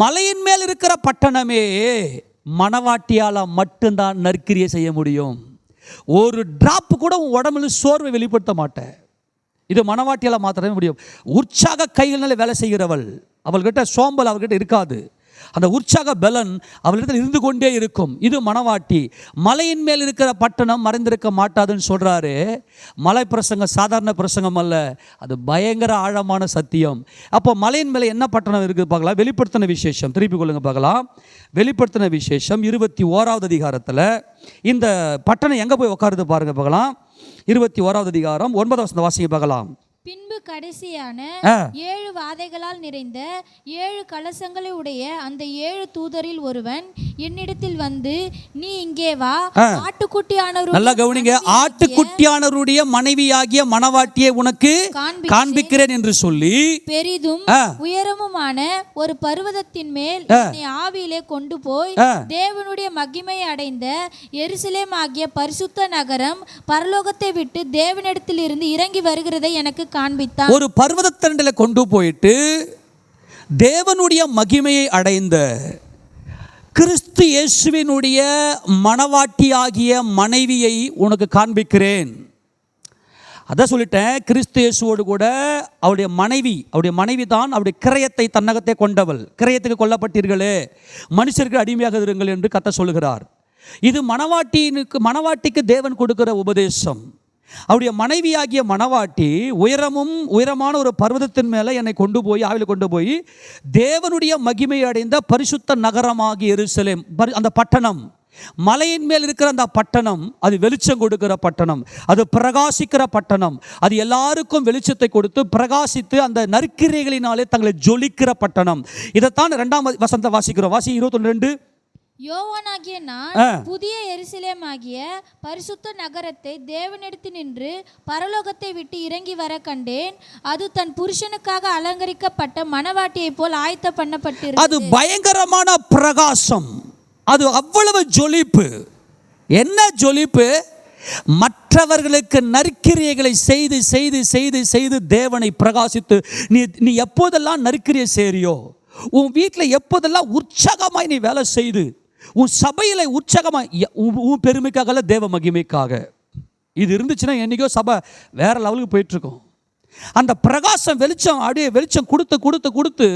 மலையின் மேல் இருக்கிற பட்டணமே மணவாட்டியால் மட்டும்தான் நற்கிரியை செய்ய முடியும். ஒரு டிராப் கூட உன் உடம்புல சோர்வை வெளிப்படுத்த மாட்டேன். இது மணவாட்டியால் மாத்திரமே முடியும். உற்சாக கைகளில் வேலை செய்கிறவள், அவள்கிட்ட சோம்பல் அவர்கிட்ட இருக்காது. அந்த உற்சாக பலன் அவளிடத்தில் இருந்து கொண்டே இருக்கும். இது மணவாட்டி. மலையின் மேல் இருக்கிற பட்டணம் மறைந்திருக்க மாட்டாதுன்னு சொல்கிறாரு. மலை பிரசங்கம் சாதாரண பிரசங்கம் அல்ல, அது பயங்கர ஆழமான சத்தியம். அப்போ மலையின் மேலே என்ன பட்டணம் இருக்குது பார்க்கலாம். வெளிப்படுத்தின விசேஷம் திருப்பி கொள்ளுங்க பார்க்கலாம். வெளிப்படுத்தின விசேஷம் 21வது அதிகாரத்தில் இந்த பட்டணம் எங்கே போய் உட்காருது பாருங்க பார்க்கலாம். 21வது அதிகாரம் 9வது வசனம் வாசிங்க பார்க்கலாம். பின்பு கடைசியான 7 வாதைகளால் நிறைந்த 7 கலசங்களை உடைய அந்த 7 தூதரில் ஒருவன் என்னிடத்தில் வந்து, நீ இங்கே வா, ஆட்டுக்குட்டியானவருடைய, நல்லா கவனிங்க, ஆட்டுக்குட்டியானவருடைய மனைவியாகிய மணவாட்டியை உனக்கு காண்பிக்கிறேன் என்று சொல்லி பெரிதும் உயரமுமான ஒரு பர்வதத்தின் மேல் என்னை ஆவியிலே கொண்டு போய் தேவனுடைய மகிமை அடைந்த எருசலேம் ஆகிய பரிசுத்த நகரம் பரலோகத்தை விட்டு தேவனிடத்தில் இருந்து இறங்கி வருகிறதை எனக்கு காண்பித்தார். ஒரு பர்வதத்தண்டல கொண்டு போயிட்டு தேவனுடைய மகிமையை அடைந்த கிறிஸ்து இயேசுவினுடைய மணவாட்டியாகிய மனைவியை உனக்கு காண்பிக்கிறேன். அதான் சொல்லிட்டேன், கிறிஸ்து இயேசுவோடு கூட அவருடைய மனைவி தான் அவருடைய கிரயத்தை தன்னகத்தை கொண்டவள். கிரயத்துக்கு கொல்லப்பட்டீர்களே, மனுஷருக்கு அடிமையாக இருங்கள் என்று கர்த்தர் சொல்லுகிறார். இது மணவாட்டிக்கு தேவன் கொடுக்கிற உபதேசம். அவருடைய மனைவியாகிய மணவாட்டி உயரமான ஒரு பர்வதத்தின் மேலே என்னை கொண்டு போய் ஆவில கொண்டு போய் தேவனுடைய மகிமை அடைந்த பரிசுத்த நகரமாகிய எருசலேம், அந்த பட்டணம், மலையின் மேல் இருக்கிற அந்த பட்டணம், அது வெளிச்சம் கொடுக்கிற பட்டணம், அது பிரகாசிக்கிற பட்டணம், அது எல்லாருக்கும் வெளிச்சத்தை கொடுத்து பிரகாசித்து அந்த நற்கிரைகளினாலே தங்களை ஜொலிக்கிற பட்டணம். இதைத்தான் 2ஆம் வசனத்தை வாசிக்கிறோம். வாசி 22. யோவானாகிய நான் புதிய எருசலேம் ஆகிய பரிசுத்த நகரத்தை தேவனிடத்தில் நின்று பரலோகத்தை விட்டு இறங்கி வர கண்டேன். அது தன் புருஷனுக்காக அலங்கரிக்கப்பட்ட மணவாட்டியை போல் ஆயத்த பண்ணப்பட்டிருந்தது. அது பயங்கரமான பிரகாசம். அது அவ்வளவு ஜொலிப்பு. என்ன ஜொலிப்பு? மற்றவர்களுக்கு நற்கிரியைகளை செய்து செய்து செய்து செய்து தேவனை பிரகாசித்து, நீ எப்போதெல்லாம் நற்கிரியை செய்றியோ, உன் வீட்டில் எப்போதெல்லாம் உற்சாகமாய் நீ வேலை செய்து, உன் சபையில் உற்சாகமாய், உன் பெருமைக்காக, தேவ மகிமைக்காக, இது இருந்துச்சுன்னா என்றைக்கோ சபை வேற லெவலுக்கு போயிட்டுருக்கோம். அந்த பிரகாசம் வெளிச்சம் அப்படியே வெளிச்சம் கொடுத்து கொடுத்து கொடுத்து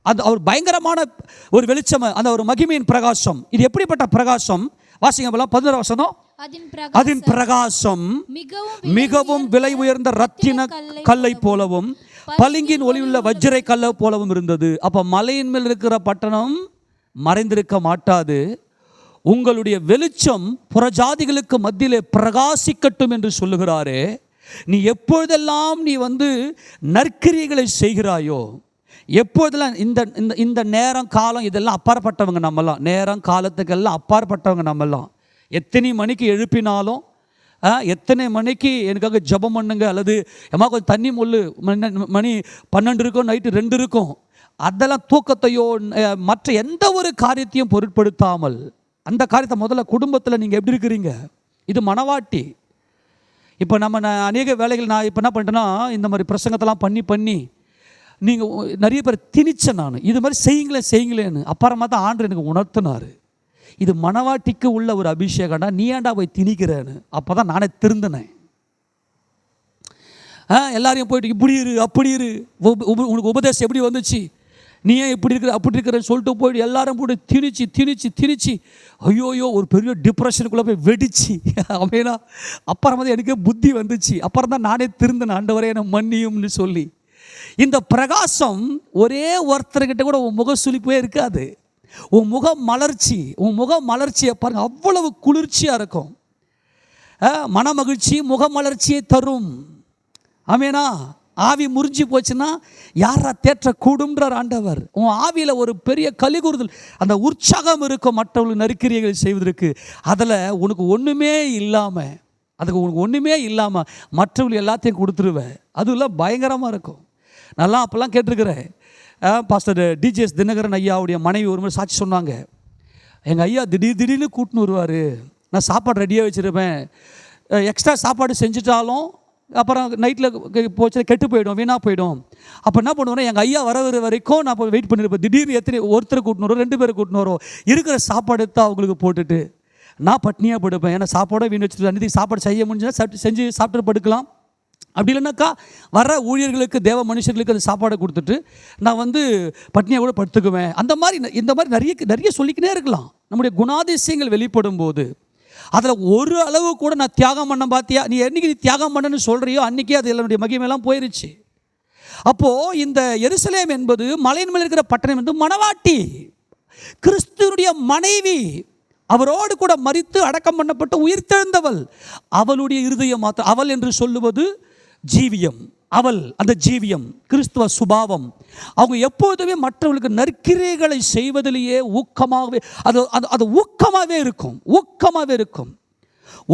அது அவர் பயங்கரமான ஒரு வெளிச்சம், அந்த ஒரு மகிமையின் பிரகாசம். இது எப்படிப்பட்ட பிரகாசம்? வாசிங்க 11 வசனம். அதன் பிரகாசம் மிகவும் விலை உயர்ந்த ரத்தின கல்லை போலவும் பளிங்கின் ஒளியுள்ள வஜ்ரை கல்லை போலவும் இருந்தது. அப்ப மலையின் மேல் இருக்கிற பட்டணம் மறைந்திருக்க மாட்டாது. உங்களுடைய வெளிச்சம் புறஜாதிகளுக்கு மத்தியிலே பிரகாசிக்கட்டும் என்று சொல்லுகிறாரே. நீ எப்பொழுதெல்லாம் நீ நற்கிரியைகளை செய்கிறாயோ, எப்போதெல்லாம் இந்த நேரம் காலம் இதெல்லாம் அப்பாற்பட்டவங்க நம்மலாம், நேரம் காலத்துக்கெல்லாம் அப்பாற்பட்டவங்க நம்மலாம். எத்தனை மணிக்கு எழுப்பினாலும், எத்தனை மணிக்கு எனக்காக ஜபம் பண்ணுங்க, அல்லது எம்மா கொஞ்சம் தண்ணி முள்ளு, மணி 12 இருக்கும், நைட்டு 2 இருக்கும், அதெல்லாம் தூக்கத்தையோ மற்ற எந்த ஒரு காரியத்தையும் பொருட்படுத்தாமல் அந்த காரியத்தை முதல்ல குடும்பத்தில் நீங்கள் எப்படி இருக்கிறீங்க? இது மனவாட்டி. இப்போ நம்ம அநேக வேலைகள் நான் இப்போ என்ன பண்ணிட்டேன்னா, இந்த மாதிரி பிரசங்கத்தெல்லாம் பண்ணி நீங்கள் நிறைய பேர் திணிச்சேன் நான், இது மாதிரி செய்யுங்களேன்னு. அப்புறமா தான் ஆண்டவர் எனக்கு உணர்த்தினார், இது மனவாட்டிக்கு உள்ள ஒரு அபிஷேகம்டா, நீ ஏன்டா போய் திணிக்கிறேன்னு. அப்போ தான் நானே திருந்தினேன். எல்லாரையும் போயிட்டு இப்படி இரு அப்படி இரு, உனக்கு உபதேசம் எப்படி வந்துச்சு, நீ ஏன் இப்படி இருக்கிற அப்படி இருக்கிறன்னு சொல்லிட்டு போயிட்டு எல்லாரும் போட்டு திணிச்சு ஐயோயோ ஒரு பெரிய டிப்ரெஷனுக்குள்ளே போய் வெடிச்சு. அப்படின்னா அப்புறம் வந்து எனக்கே புத்தி வந்துச்சு. அப்புறம் தான் நானே திருந்தினேன், ஆண்டவரே என்னை மன்னியும்னு சொல்லி. இந்த பிரகாசம் ஒரே ஒருத்தர்கிட்ட கூட உன் முக சுளிப்பே இருக்காது. உன் முக மலர்ச்சியை பாருங்க, அவ்வளவு குளிர்ச்சியாக இருக்கும். மன மகிழ்ச்சி முக மலர்ச்சியை தரும். ஆமேனா? ஆவி முறிஞ்சி போச்சுன்னா யாரா தேற்ற கூடும்ன்றார் ஆண்டவர். உன் ஆவியில் ஒரு பெரிய கலிகூறுதல், அந்த உற்சாகம் இருக்கும் மற்றவர்களுக்கு நற்கிரியைகள் செய்வதற்கு. அதில் உனக்கு ஒன்றுமே இல்லாமல் மற்றவர்கள் எல்லாத்தையும் கொடுத்துருவேன். அதுலாம் பயங்கரமாக இருக்கும். நல்லா அப்போல்லாம் கேட்டிருக்கிறேன். பாஸ்டர் டிஜிஎஸ் தினகரன் ஐயாவுடைய மனைவி ஒரு மாதிரி சாட்சி சொன்னாங்க. எங்கள் ஐயா திடீர்னு கூட்டின்னு வருவார், நான் சாப்பாடு ரெடியாக வச்சுருப்பேன், எக்ஸ்ட்ரா சாப்பாடு செஞ்சுட்டாலும் அப்புறம் நைட்டில் போச்சு கெட்டு போயிடும், வீணாக போயிடும். அப்போ என்ன பண்ணுவேன்னா, எங்கள் ஐயா வர வரைக்கும் நான் இப்போ வெயிட் பண்ணியிருப்பேன். திடீர்னு ஒருத்தரை கூட்டின்னு வரும், 2 பேரை கூட்டின்னு வரும், இருக்கிற சாப்பாடு எடுத்து அவங்களுக்கு போட்டுட்டு நான் பட்னியாக படுப்பேன். ஏன்னா சாப்பாடை வீண் வச்சுட்டு அன்றைக்கி சாப்பாடு செய்ய முடிஞ்சுன்னா செஞ்சு சாப்பிட்டு படுக்கலாம். அப்படி இல்லைனாக்கா வர ஊழியர்களுக்கு தேவ மனுஷர்களுக்கு அந்த சாப்பாடை கொடுத்துட்டு நான் பட்னியாக கூட படுத்துக்குவேன். இந்த மாதிரி நிறைய சொல்லிக்கினே இருக்கலாம். நம்முடைய குணாதிசயங்கள் வெளிப்படும் போது அதில் ஒரு அளவு கூட நான் தியாகம் பண்ண பார்த்தியா, நீ என்னைக்கு நீ தியாகம் பண்ணன்னு சொல்கிறியோ அன்றைக்கே அது என்னுடைய மகிமையெல்லாம் போயிருச்சு. அப்போது இந்த எருசலேம் என்பது மலையின் மேல் இருக்கிற பட்டணம் மனவாட்டி, கிறிஸ்துவனுடைய மனைவி, அவரோடு கூட மரித்து அடக்கம் பண்ணப்பட்டு உயிர்த்தெழுந்தவள். அவளுடைய இருதயம் மாத்திரம், அவள் என்று சொல்லுவது ஜீவியம், அந்த ஜீவியம் கிறிஸ்துவ சுபாவம். அவங்க எப்பொழுதுமே மற்றவர்களுக்கு நற்கிரியைகளை செய்வதிலேயே அது ஊக்கமாகவே இருக்கும்.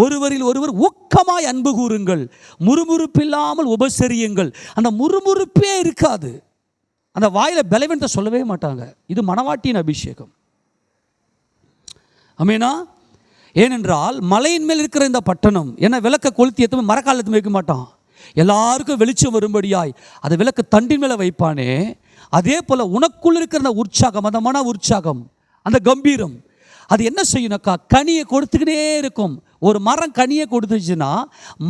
ஒருவரில் ஒருவர் ஊக்கமாய் அன்பு கூறுங்கள், முறுமுறுப்பில்லாமல் உபசரியுங்கள். அந்த முறுமுறுப்பே இருக்காது, அந்த வாயில பலவீனத்தை சொல்லவே மாட்டாங்க. இது மனவாட்டியின் அபிஷேகம். ஆமெனா? ஏனென்றால் மலையின் மேல் இருக்கிற இந்த பட்டணம் என்ன விளக்க கொளுத்தி எத்தனை மரக்காலத்து வைக்க மாட்டான், எல்லாருக்கும் வெளிச்சம் வரும்படியாய் அதை விளக்கு தண்டின் மேலே வைப்பானே. அதே போல் உனக்குள் இருக்கிற அந்த உற்சாகம், அந்த மன உற்சாகம், அந்த கம்பீரம், அது என்ன செய்யணுக்கா, கனியை கொடுத்துக்கிட்டே இருக்கும். ஒரு மரம் கனியை கொடுத்துச்சுன்னா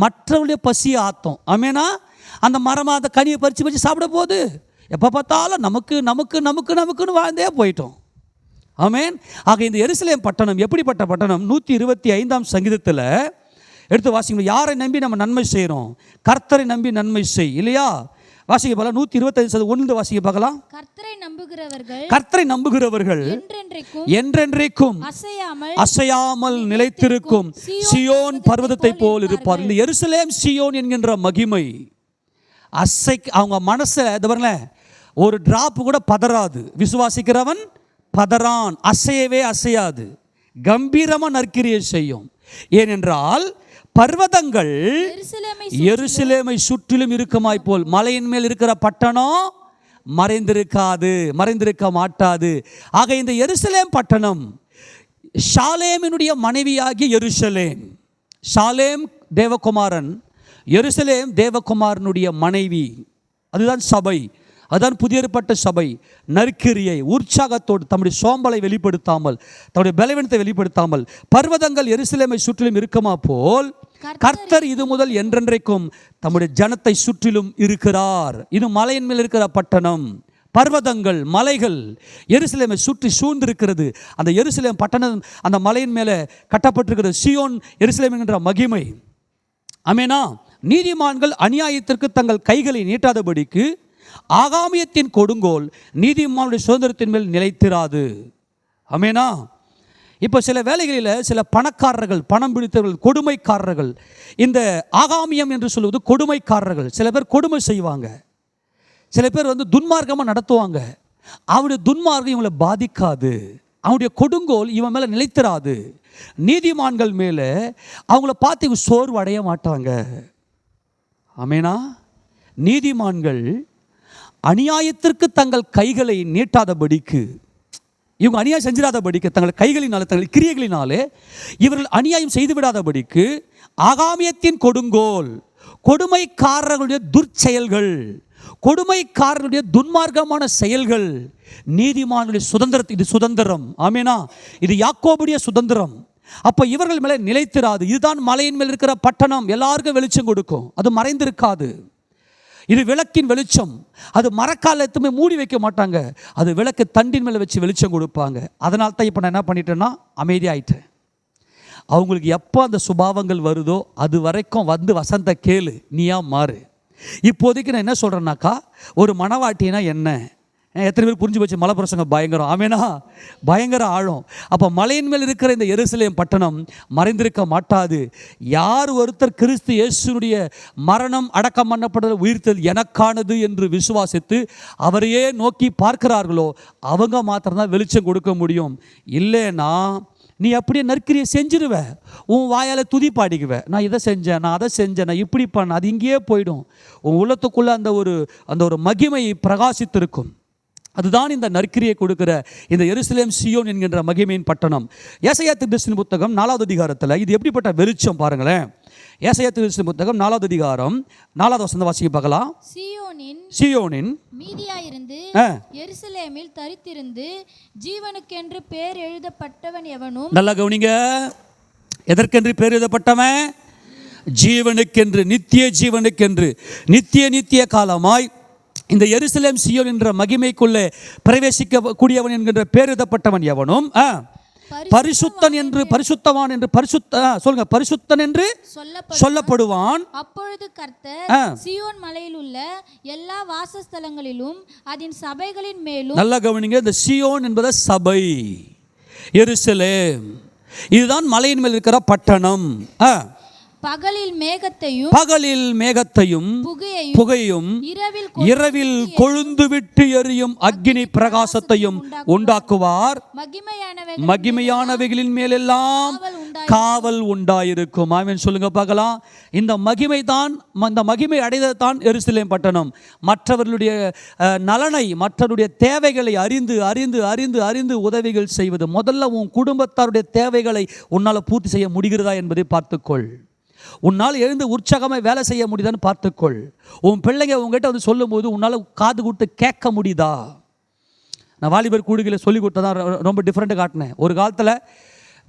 மற்றவங்களுடைய பசியை ஆற்றும். ஆமேனா? அந்த மரமாக அந்த கனியை பறித்து சாப்பிட போகுது. எப்போ பார்த்தாலும் நமக்குன்னு வாழ்ந்தே போயிட்டோம். ஆமேன். ஆக இந்த எருசலேம் பட்டணம் எப்படிப்பட்ட பட்டணம்? 125ஆம் சங்கீதத்தில் எடுத்து வாசிங்க. யாரை நம்பி நம்ம நன்மை செய்கிறோம்? கர்த்தரை நம்பி நன்மை செய், இல்லையா? வாசிக்க பார்க்கலாம். 125 வாசிக்க பார்க்கலாம். கர்த்தரை நம்புகிறவர்கள் என்றென்றைக்கும் அசையாமல் நிலைத்திருக்கும் சியோன் பர்வதத்தை போல் இருப்பார். இந்த எருசலேம் சியோன் என்கின்ற மகிமை அவங்க மனசை ஒரு டிராப் கூட பதறாது. விசுவாசிக்கிறவன் பதறான், அசையாது, கம்பீரமாக நற்கிரியை செய்யும். ஏனென்றால் பர்வதங்கள் எருசலேமை சுற்றிலும் இருக்குமாய் போல் மலையின் மேல் இருக்கிற பட்டணம் மறைந்திருக்க மாட்டாது. ஆக இந்த எருசலேம் பட்டணம் ஷாலேமினுடைய மனைவியாகிய எருசலேம். ஷாலேம் தேவகுமாரன், எருசலேம் தேவகுமாரனுடைய மனைவி. அதுதான் சபை, அதுதான் புதிய ஏற்பட்ட சபை. நற்கிரியை உற்சாகத்தோடு தம்முடைய சோம்பலை வெளிப்படுத்தாமல், தம்முடைய பலவீனத்தை வெளிப்படுத்தாமல், பர்வதங்கள் எருசலேமை சுற்றிலும் இருக்குமா போல் கர்த்தர் இது முதல் என்றென்றைக்கும் தம்முடைய ஜனத்தை சுற்றிலும் இருக்கிறார். இது மலையின் மேல் இருக்கிற பட்டணம். பர்வதங்கள், மலைகள் எருசலேமை சுற்றி சூழ்ந்திருக்கிறது. அந்த எருசலேம் பட்டணம் அந்த மலையின் மேலே கட்டப்பட்டிருக்கிறது. சியோன் எருசலேம் என்கின்ற மகிமை. ஆமெனா. நீதிமான்கள் அநியாயத்திற்கு தங்கள் கைகளை நீட்டாதபடிக்கு ஆகாமியத்தின் கொடுங்கோல் நீதிமானுடைய சுதந்திரத்தின் மேல் நிலைத்திராது. ஆமெனா. இப்போ சில வேளைகளில் சில பணக்காரர்கள், பணம் பிடித்தவர்கள், கொடுமைக்காரர்கள், இந்த ஆகாமியம் என்று சொல்வது கொடுமைக்காரர்கள். சில பேர் கொடுமை செய்வாங்க, சில பேர் துன்மார்க்கமாக நடத்துவாங்க. அவருடைய துன்மார்க்கம் இவங்களை பாதிக்காது, அவனுடைய கொடுங்கோல் இவன் மேலே நிலைத்திராது. நீதிமான்கள் மேலே அவங்கள பார்த்து இவங்க சோர்வு அடைய மாட்டாங்க. ஆமெனா. நீதிமான்கள் அநியாயத்திற்கு தங்கள் கைகளை நீட்டாதபடிக்கு, இவங்க அநியாயம் செஞ்சிடாதபடிக்கு, தங்கள் கைகளினாலே தங்கள் கிரியைகளினாலே இவர்கள் அநியாயம் செய்து விடாதபடிக்கு ஆகாமியத்தின் கொடுங்கோல், கொடுமைக்காரர்களுடைய துர்ச்செயல்கள், கொடுமைக்காரர்களுடைய துன்மார்க்கமான செயல்கள் நீதிமானுடைய சுதந்திரத்தை, இது சுதந்திரம். ஆமெனா. இது யாக்கோபுடைய சுதந்திரம். அப்போ இவர்கள் மேலே நிலைத்திராது. இதுதான் மலையின் மேல் இருக்கிற பட்டணம். எல்லாருக்கும் வெளிச்சம் கொடுக்கும், அது மறைந்திருக்காது. இது விளக்கின் வெளிச்சம். அது மரக்காலத்துமே மூடி வைக்க மாட்டாங்க, அது விளக்கு தண்டின் மேலே வச்சு வெளிச்சம் கொடுப்பாங்க. அதனால தான் இப்போ நான் என்ன பண்ணிட்டேன்னா அமைதியாயிட்டேன். அவங்களுக்கு எப்போ அந்த சுபாவங்கள் வருதோ அது வரைக்கும் வசந்த கேளு, நீயா மாறு. இப்போதைக்கு நான் என்ன சொல்கிறேன்னாக்கா, ஒரு மனவாட்டினா என்ன, எத்தனை பேர் புரிஞ்சு போச்சு? மலை பிரசங்க பயங்கரம். ஆமெனா. பயங்கர ஆழம். அப்போ மலையின் மேல் இருக்கிற இந்த எருசலேம் பட்டணம் மறைந்திருக்க மாட்டாது. யார் ஒருத்தர் கிறிஸ்து இயேசுனுடைய மரணம், அடக்கம் பண்ணப்படுதல், உயிர்த்தல் எனக்கானது என்று விசுவாசித்து அவரையே நோக்கி பார்க்கிறார்களோ அவங்க மாத்திரம்தான் வெளிச்சம் கொடுக்க முடியும். இல்லைன்னா நீ அப்படியே நற்கிரியை செஞ்சிருவ, உன் வாயால் துதி பாடிக்குவ, நான் இதை செஞ்சேன், நான் அதை செஞ்சேன், நான் இப்படி பண்ண, அது இங்கேயே போயிடும். உன் உள்ளத்துக்குள்ளே அந்த ஒரு மகிமை பிரகாசித்திருக்கும். அதுதான் இந்த நற்கிரியை கொடுக்கிற இந்த எருசலேம் சியோன் என்கின்ற மகிமையின் பட்டணம். ஏசாயா தீர்க்கதரிசியின் புத்தகம் 4வது அதிகாரத்தில் இது எப்படிப்பட்ட வெளிச்சம் பாருங்களேன். ஏசாயா தீர்க்கதரிசியின் புத்தகம் 4வது அதிகாரம் 4வது வசனம் வாசிக்க பார்க்கலாம். சீயோனின் மீதியாயிருந்து எருசலேமில் தரித்திருந்து ஜீவனுக்கென்று பேர் எழுதப்பட்டவன் எவனும். நல்லா கவனிங்க. எதற்கென்று பேர் எழுதப்பட்டவன்? ஜீவனுக்கென்று, நித்திய ஜீவனுக்கென்று, நித்திய காலமாய் இந்த எருசலேம் சியோன் என்ற மகிமைக்குள்ளே பிரவேசிக்க கூடியவன் என்கின்ற பேர் எழுதப்பட்டவன் எவனும் பரிசுத்தன் என்று, பரிசுத்தவான் என்று, சொல்லுங்க, பரிசுத்தன் என்று சொல்லப்படுவான். அப்பொழுது கர்த்தர் சீயோன் மலையில் உள்ள எல்லா வாசஸ்தலங்களிலும் அதன் சபைகளின் மேலும். நல்லா கவனிங்க. இந்த சீயோன் என்பது சபை, எருசலேம், இதுதான் மலையின் மேல் இருக்கிற பட்டணம். பகலில் மேகத்தையும் புகையும் இரவில் கொழுந்து விட்டு எரியும் அக்கினி பிரகாசத்தையும் உண்டாக்குவார். மகிமையானவைகளின் மேலெல்லாம் காவல் உண்டாயிருக்கும். ஆமென் சொல்லுங்க பார்க்கலாம். இந்த மகிமை அடைந்ததான் எருசலேம் பட்டணம். மற்றவர்களுடைய நலனை, மற்றவருடைய தேவைகளை அறிந்து அறிந்து அறிந்து அறிந்து உதவிகள் செய்வது. முதல்ல உன் குடும்பத்தாருடைய தேவைகளை உன்னால் பூர்த்தி செய்ய முடிகிறதா என்பதை பார்த்துக்கொள். உன்னால் எழுந்து உற்சாகமாக வேலை செய்ய முடியுதான்னு பார்த்துக்கொள். உன் பிள்ளைங்க உங்ககிட்ட சொல்லும்போது உன்னால் காது கொடுத்து கேட்க முடியுதா? நான் வாலிபர் கூடுகளை சொல்லி கொடுத்ததான் ரொம்ப டிஃப்ரெண்ட்டு காட்டினேன். ஒரு காலத்தில்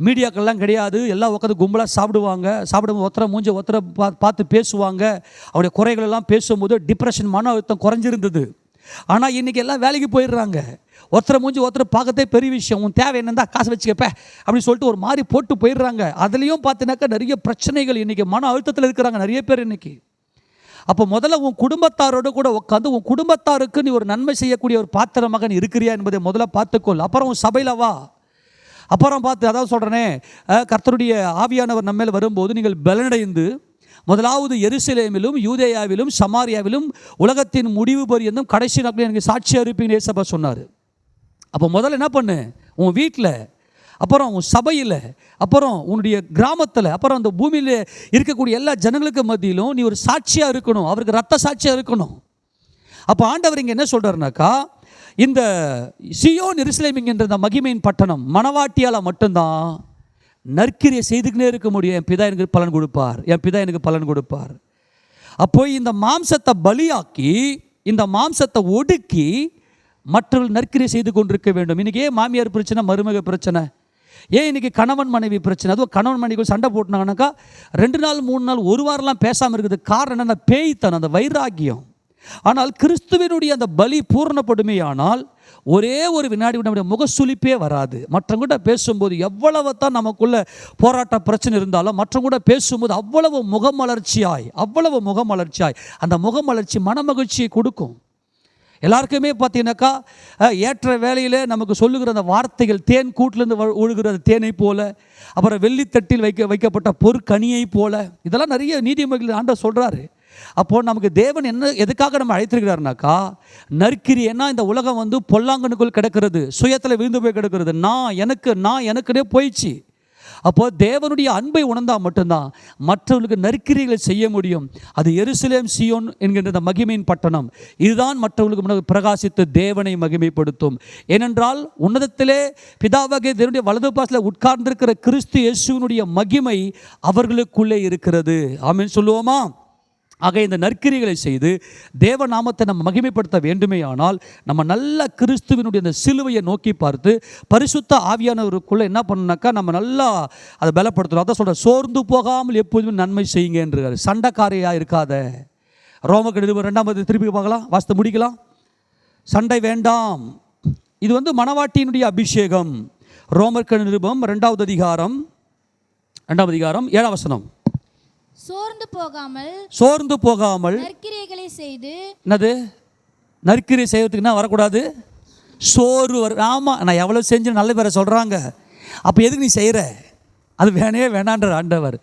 மீடியாக்கள்லாம் கிடையாது, எல்லாம் உட்காந்து கும்பலாக சாப்பிடுவாங்க. சாப்பிடும்போது ஒருத்தரை மூஞ்ச ஒருத்தரை பார்த்து பேசுவாங்க. அவருடைய குறைகளெல்லாம் பேசும்போது டிப்ரெஷன், மன அழுத்தம் குறைஞ்சிருந்தது. ஆனால் இன்றைக்கி எல்லாம் வேலைக்கு போயிடுறாங்க. ஒருத்தரை மூஞ்சி ஒருத்தரை பார்க்கறதே பெரிய விஷயம். உன் தேவை என்னந்தா காசு வச்சுக்கப்ப அப்படின்னு சொல்லிட்டு ஒரு மாதிரி போட்டு போயிடுறாங்க. அதுலேயும் பார்த்தினாக்கா நிறைய பிரச்சனைகள். இன்றைக்கி மன அழுத்தத்தில் இருக்கிறாங்க நிறைய பேர் இன்றைக்கி. அப்போ முதல்ல உன் குடும்பத்தாரோடு கூட உட்காந்து உன் குடும்பத்தாருக்கு நீ ஒரு நன்மை செய்யக்கூடிய ஒரு பாத்திரமாக நீ இருக்கிறியா என்பதை முதல்ல பார்த்துக்கொள். அப்புறம் உன் சபையில் வா. அப்புறம் பார்த்து, அதாவது சொல்கிறேனே, கர்த்தருடைய ஆவியானவர் நம்ம மேல் வரும்போது நீங்கள் பலனடைந்து முதலாவது எருசலேமிலும் யூதேயாவிலும் சமாரியாவிலும் உலகத்தின் முடிவு பரியந்தும் கடைசி நாட்களில் எனக்கு சாட்சியாக இருப்பீங்க ஏசப்பா சொன்னார். அப்போ முதல்ல என்ன பண்ணு, உன் வீட்டில், அப்புறம் உன் சபையில், அப்புறம் உன்னுடைய கிராமத்தில், அப்புறம் அந்த பூமியில் இருக்கக்கூடிய எல்லா ஜனங்களுக்கு மத்தியிலும் நீ ஒரு சாட்சியாக இருக்கணும். அவருக்கு ரத்த சாட்சியாக இருக்கணும். அப்போ ஆண்டவர் இங்கே என்ன சொல்கிறாருனாக்கா, இந்த சீயோன் எருசலேம் என்கின்ற இந்த மகிமையின் பட்டணம் மணவாட்டியால் மட்டும்தான் நற்கிரியை செய்துக்கினே இருக்க முடியும். என் பிதா எனக்கு பலன் கொடுப்பார், என் பிதா எனக்கு பலன் கொடுப்பார். அப்போ இந்த மாம்சத்தை பலியாக்கி, இந்த மாம்சத்தை ஒடுக்கி மற்றவர்கள் நற்கிரியை செய்து கொண்டிருக்க வேண்டும். இன்றைக்கி ஏன் மாமியார் பிரச்சனை, மருமக பிரச்சனை, ஏன் இன்றைக்கி கணவன் மனைவி பிரச்சனை, அதுவும் கணவன் மனைவிகள் சண்டை போட்டுனாங்கனாக்கா 2 நாள் 3 நாள் 1 வாரம்லாம் பேசாமல் இருக்குது. காரணம் என்ன? அந்த பேய்த்தனம், அந்த வைராக்கியம். ஆனால் கிறிஸ்துவனுடைய அந்த பலி பூர்ணப்படுமே ஆனால் ஒரே ஒரு வினாடி நம்முடைய முகசுளிப்பே வராது. மற்றவங்க பேசும்போது எவ்வளவு தான் நமக்குள்ள போராட்ட பிரச்சனை இருந்தாலும் மற்றவங்க பேசும்போது அவ்வளவு முகமலர்ச்சியாய் அந்த முகமலர்ச்சி மனமகிழ்ச்சியை கொடுக்கும். எல்லாருக்குமே பார்த்தீங்கன்னாக்கா ஏற்ற வேலையில் நமக்கு சொல்லுகிற அந்த வார்த்தைகள் தேன் கூட்டிலேருந்து ஒழுகிற தேனை போல, அப்புறம் வெள்ளித்தட்டில் வைக்கப்பட்ட பொற்கனியை போல, இதெல்லாம் நிறைய நீதிமொழிகள் ஆண்டவர் சொல்கிறாரு. அப்போது நமக்கு தேவன் எதுக்காக நம்ம அழைத்திருக்கிறாருனாக்கா, நற்கிரி. ஏன்னா இந்த உலகம் வந்து பொல்லாங்கனுக்குள் கிடக்கிறது, சுயத்தில் விழுந்து போய் கிடக்கிறது, நான் எனக்குனே போயிடுச்சு. அப்போது தேவனுடைய அன்பை உணர்ந்தால் மட்டும்தான் மற்றவர்களுக்கு நற்கிரிகளை செய்ய முடியும். அது எருசலேம் சீயோன் என்கின்ற இந்த மகிமையின் பட்டணம், இதுதான் மற்றவர்களுக்கு முன்னாடி பிரகாசித்து தேவனை மகிமைப்படுத்தும். ஏனென்றால் உன்னதத்திலே பிதாவாகிய தேவனுடைய வலது பாசத்தில் உட்கார்ந்திருக்கிற கிறிஸ்து இயேசுவினுடைய மகிமை அவர்களுக்குள்ளே இருக்கிறது. ஆமென் சொல்லுவோமா? ஆக இந்த நற்கிரிகளை செய்து தேவ நாமத்தை நம்ம மகிமைப்படுத்த வேண்டுமேயானால் நம்ம நல்ல கிறிஸ்துவினுடைய அந்த சிலுவையை நோக்கி பார்த்து பரிசுத்த ஆவியானவருக்குள்ளே என்ன பண்ணணுனாக்கா நம்ம நல்லா அதை பலப்படுத்தணும். அதான் சொல்கிறேன், சோர்ந்து போகாமல் எப்போதுமே நன்மை செய்யுங்க என்றார். சண்டைக்காரையாக இருக்காத. ரோமர்கள் 2 திருப்பி பார்க்கலாம், வாசித்து முடிக்கலாம். சண்டை வேண்டாம். இது வந்து மணவாட்டியினுடைய அபிஷேகம். ரோமர்கள் 2 அதிகாரம் 7 வசனம். சோர்ந்து போகாமல் நற்கிரியைகளை செய்து. என்னது நற்கிரியை செய்வதுக்கு என்ன வரக்கூடாது? சோறு ஆமாம், நான் எவ்வளோ செஞ்சு நல்ல பேரை சொல்கிறாங்க. அப்போ எதுக்கு நீ செய்கிற? அது வேணான்ற ஆண்டவர்.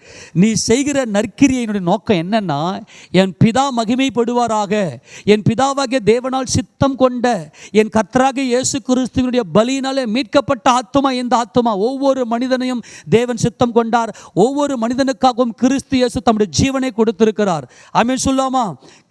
நீ செய்கிற நற்கிரியையினுடைய நோக்கம் என்னன்னா, என் பிதா மகிமைப்படுவாராக, என் பிதாவாகிய தேவனால் சித்தம் கொண்ட என் கர்த்தராகிய இயேசு கிறிஸ்துவினுடைய பலியினாலே மீட்கப்பட்ட ஆத்துமா இந்த ஆத்துமா. ஒவ்வொரு மனிதனையும் தேவன் சித்தம் கொண்டார். ஒவ்வொரு மனிதனுக்காகவும் கிறிஸ்து இயேசு தம்முடைய ஜீவனை கொடுத்திருக்கிறார். ஆமென் சொல்லாமா?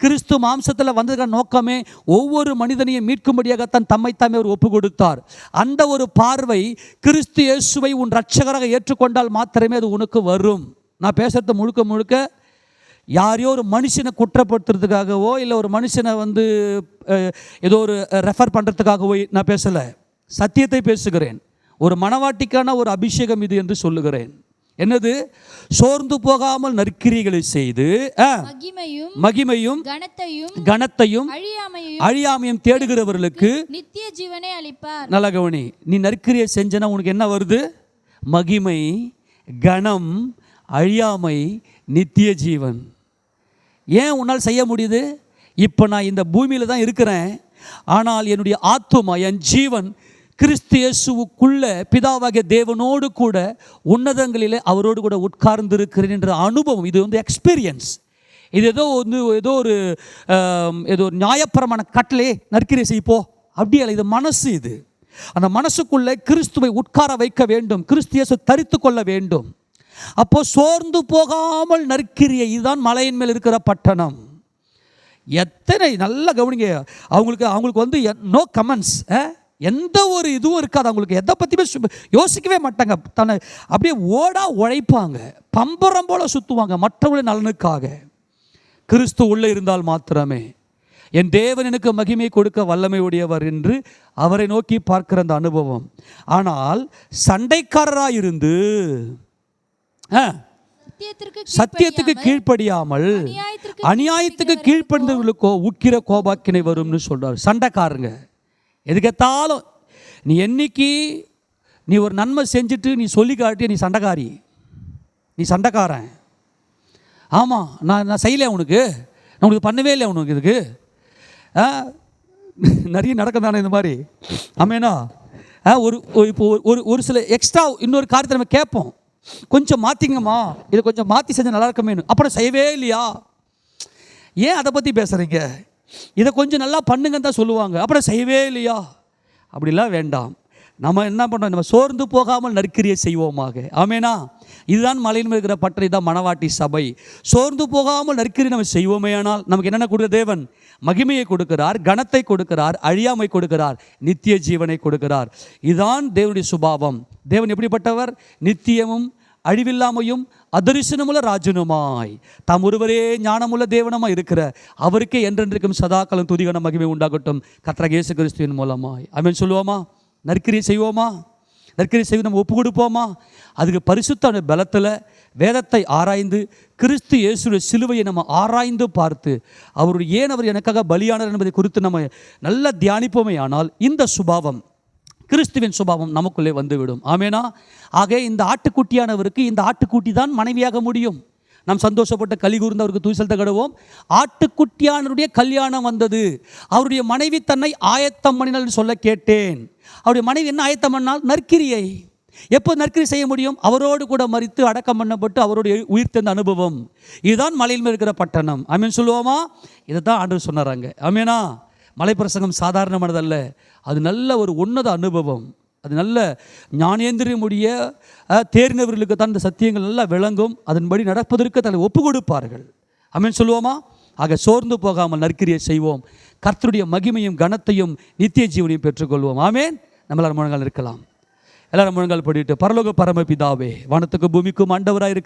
கிறிஸ்து மாம்சத்தில் வந்ததுக்கான நோக்கமே ஒவ்வொரு மனிதனையும் மீட்கும்படியாகத்தான் தம்மை தாமே அவர் ஒப்பு கொடுத்தார். அந்த ஒரு பார்வை, கிறிஸ்து இயேசுவை உன் இரட்சகராக ஏற்றுக்கொண்டால் மாத்திரமே அது உனக்கு வரும். நான் பேசுறது முழுக்க யாரையோ ஒரு மனுஷனை குற்றப்படுத்துறதுக்காகவோ இல்லை ஒரு மனுஷனை வந்து ஏதோ ஒரு ரெஃபர் பண்ணுறதுக்காகவோ நான் பேசலை, சத்தியத்தை பேசுகிறேன். ஒரு மணவாட்டிக்கான ஒரு அபிஷேகம் இது என்று சொல்லுகிறேன். என்னது? சோர்ந்து போகாமல் நற்கிரிகளை செய்து மகிமையும் கனத்தையும் அழியாமையும் தேடுகிறவர்களுக்கு நித்திய ஜீவனை அளிப்பார். நல்ல கவனி, நீ நற்கிரியை செஞ்சனா உனக்கு என்ன வருது? மகிமை, கனம், அழியாமை, நித்திய ஜீவன். ஏன் உன்னால் செய்ய முடியுது? இப்போ நான் இந்த பூமியில் தான் இருக்கிறேன், ஆனால் என்னுடைய ஆத்துமா, என் ஜீவன் கிறிஸ்து இயேசுவுக்குள்ள பிதாவாகிய தேவனோடு கூட உன்னதங்களிலே அவரோடு கூட உட்கார்ந்திருக்கிறேன் என்ற அனுபவம். இது வந்து எக்ஸ்பீரியன்ஸ். இது ஏதோ ஒரு நியாயப்பிரமான கட்டளை நற்கிரியை செய்ப்போ அப்படி அல்ல. இது மனசு. இது அந்த மனசுக்குள்ளே கிறிஸ்துவை உட்கார வைக்க வேண்டும், கிறிஸ்து இயேசு தரித்து கொள்ள வேண்டும். அப்போ சோர்ந்து போகாமல் நற்கிரியை, இதுதான் மலையின் மேல் இருக்கிற பட்டணம். எத்தனை நல்லா கவனிங்க. அவங்களுக்கு வந்து நோ கமெண்ட்ஸ், எந்த ஒரு இதுவும் இருக்காது. அவங்களுக்கு எதை பற்றியுமே யோசிக்கவே மாட்டாங்க. தன்னை அப்படியே உழைப்பாங்க, பம்பரம் போல சுற்றுவாங்க மற்றவர்களின் நலனுக்காக. கிறிஸ்து உள்ளே இருந்தால் மாத்திரமே என் தேவன் எனக்கு மகிமை கொடுக்க வல்லமை உடையவர் என்று அவரை நோக்கி பார்க்கிற அந்த அனுபவம். ஆனால் சண்டைக்காரராக இருந்து சத்தியத்துக்கு கீழ்ப்படியாமல் அநியாயத்துக்கு கீழ்ப்படிந்தவர்களுக்கோ உக்கிர கோபாக்கினை வரும்னு சொல்றார். சண்டைக்காரங்க எதுக்கெத்தாலும் நீ என்னைக்கு நீ ஒரு நன்மை செஞ்சுட்டு நீ சொல்லி காட்டிய நீ சண்டைக்காரி, நீ சண்டைக்காரன். ஆமாம், நான் செய்யலையா உனக்கு, நான் உனக்கு பண்ணவே இல்லை உனக்கு, இதுக்கு நிறைய நடக்கும் தானே இந்த மாதிரி. ஆமேனா? இப்போ ஒரு சில எக்ஸ்ட்ரா இன்னொரு காரியத்தை நம்ம கேட்போம், கொஞ்சம் மாற்றிங்கம்மா, இதை கொஞ்சம் மாற்றி செஞ்சால் நல்லா இருக்குமேனு. அப்புறம் செய்யவே இல்லையா? ஏன் அதை பற்றி பேசுகிறீங்க? இதை கொஞ்சம் நல்லா பண்ணுங்கன்னு தான் சொல்லுவாங்க, அப்புறம் செய்யவே இல்லையா? அப்படிலாம் வேண்டாம். நம்ம என்ன பண்ணுறோம், நம்ம சோர்ந்து போகாமல் நற்கிரியை செய்வோமாக. ஆமேனா? இதுதான் மலையின் மேல் இருக்கிற பட்டறை தான் மணவாட்டி சபை. சோர்ந்து போகாமல் நற்கிரி நம்ம செய்வோமே ஆனால் நமக்கு என்னென்ன கொடுக்குற தேவன்? மகிமையை கொடுக்கிறார், கனத்தை கொடுக்கிறார், அழியாமை கொடுக்கிறார், நித்திய ஜீவனை கொடுக்கிறார். இதுதான் தேவனுடைய சுபாவம். தேவன் எப்படிப்பட்டவர்? நித்தியமும் அழிவில்லாமையும் அதரிசனமுள்ள ராஜனுமாய் தாம் ஒருவரே ஞானமுள்ள தேவனமாய் இருக்கிற அவருக்கே என்றென்றைக்கும் சதாகாலம் துதிகன மகிமை உண்டாகட்டும் கர்த்தராகிய இயேசு கிறிஸ்துவின் மூலமாய். ஆமென் சொல்லுவோமா? நற்கிரியை செய்வோமா? நற்கிரியை செய்து நம்ம ஒப்பு கொடுப்போமா? அதுக்கு பரிசுத்த பலத்தில் வேதத்தை ஆராய்ந்து கிறிஸ்து இயேசுடைய சிலுவையை நம்ம ஆராய்ந்து பார்த்து அவர் ஏன் அவர் எனக்காக பலியானார் என்பதை குறித்து நம்ம நல்லா தியானிப்போமே ஆனால் இந்த சுபாவம், கிறிஸ்துவின் சுபாவம் நமக்குள்ளே வந்துவிடும். ஆமேனா? ஆக இந்த ஆட்டுக்குட்டியானவருக்கு இந்த ஆட்டுக்குட்டி தான் மனைவியாக முடியும். நாம் சந்தோஷப்பட்ட களி கூர்ந்து அவருக்கு தூசல் தகடுவோம். ஆட்டுக்குட்டியானருடைய கல்யாணம் வந்தது, அவருடைய மனைவி தன்னை ஆயத்தம் பண்ணினாள் சொல்ல கேட்டேன். அவருடைய மனைவி என்ன ஆயத்தம் பண்ணால்? நற்கிரியை. எப்போ நற்கிரி செய்ய முடியும்? அவரோடு கூட மரித்து அடக்கம் பண்ணப்பட்டு அவரோடு உயிர் தந்த அனுபவம். இதுதான் மலையில் மேல் இருக்கிற பட்டணம். ஆமீன் சொல்லுவோமா? இதை தான் ஆண்டவர் சொன்னாராங்க. ஆமேனா? மலைப்பிரசங்கம் சாதாரணமானதல்ல, அது நல்ல ஒரு உன்னத அனுபவம். அது நல்ல ஞானேந்திரியமுடைய தேர்ந்தவர்களுக்கு தான் இந்த சத்தியங்கள் நல்லா விளங்கும். அதன்படி நடப்பதற்கு தன்னை ஒப்பு கொடுப்பார்கள். ஆமென் சொல்லுவோமா? ஆக சோர்ந்து போகாமல் நற்கிரியை செய்வோம். கர்த்தருடைய மகிமையும் கனத்தையும் நித்திய ஜீவனையும் பெற்றுக்கொள்வோம். ஆமேன். நம்மளால் முழங்கால் இருக்கலாம். எல்லாரும் முழங்கால் படிட்டு, பரலோக பரமபிதாவே, வானத்துக்கு பூமிக்கும் ஆண்டவராக இருக்கிற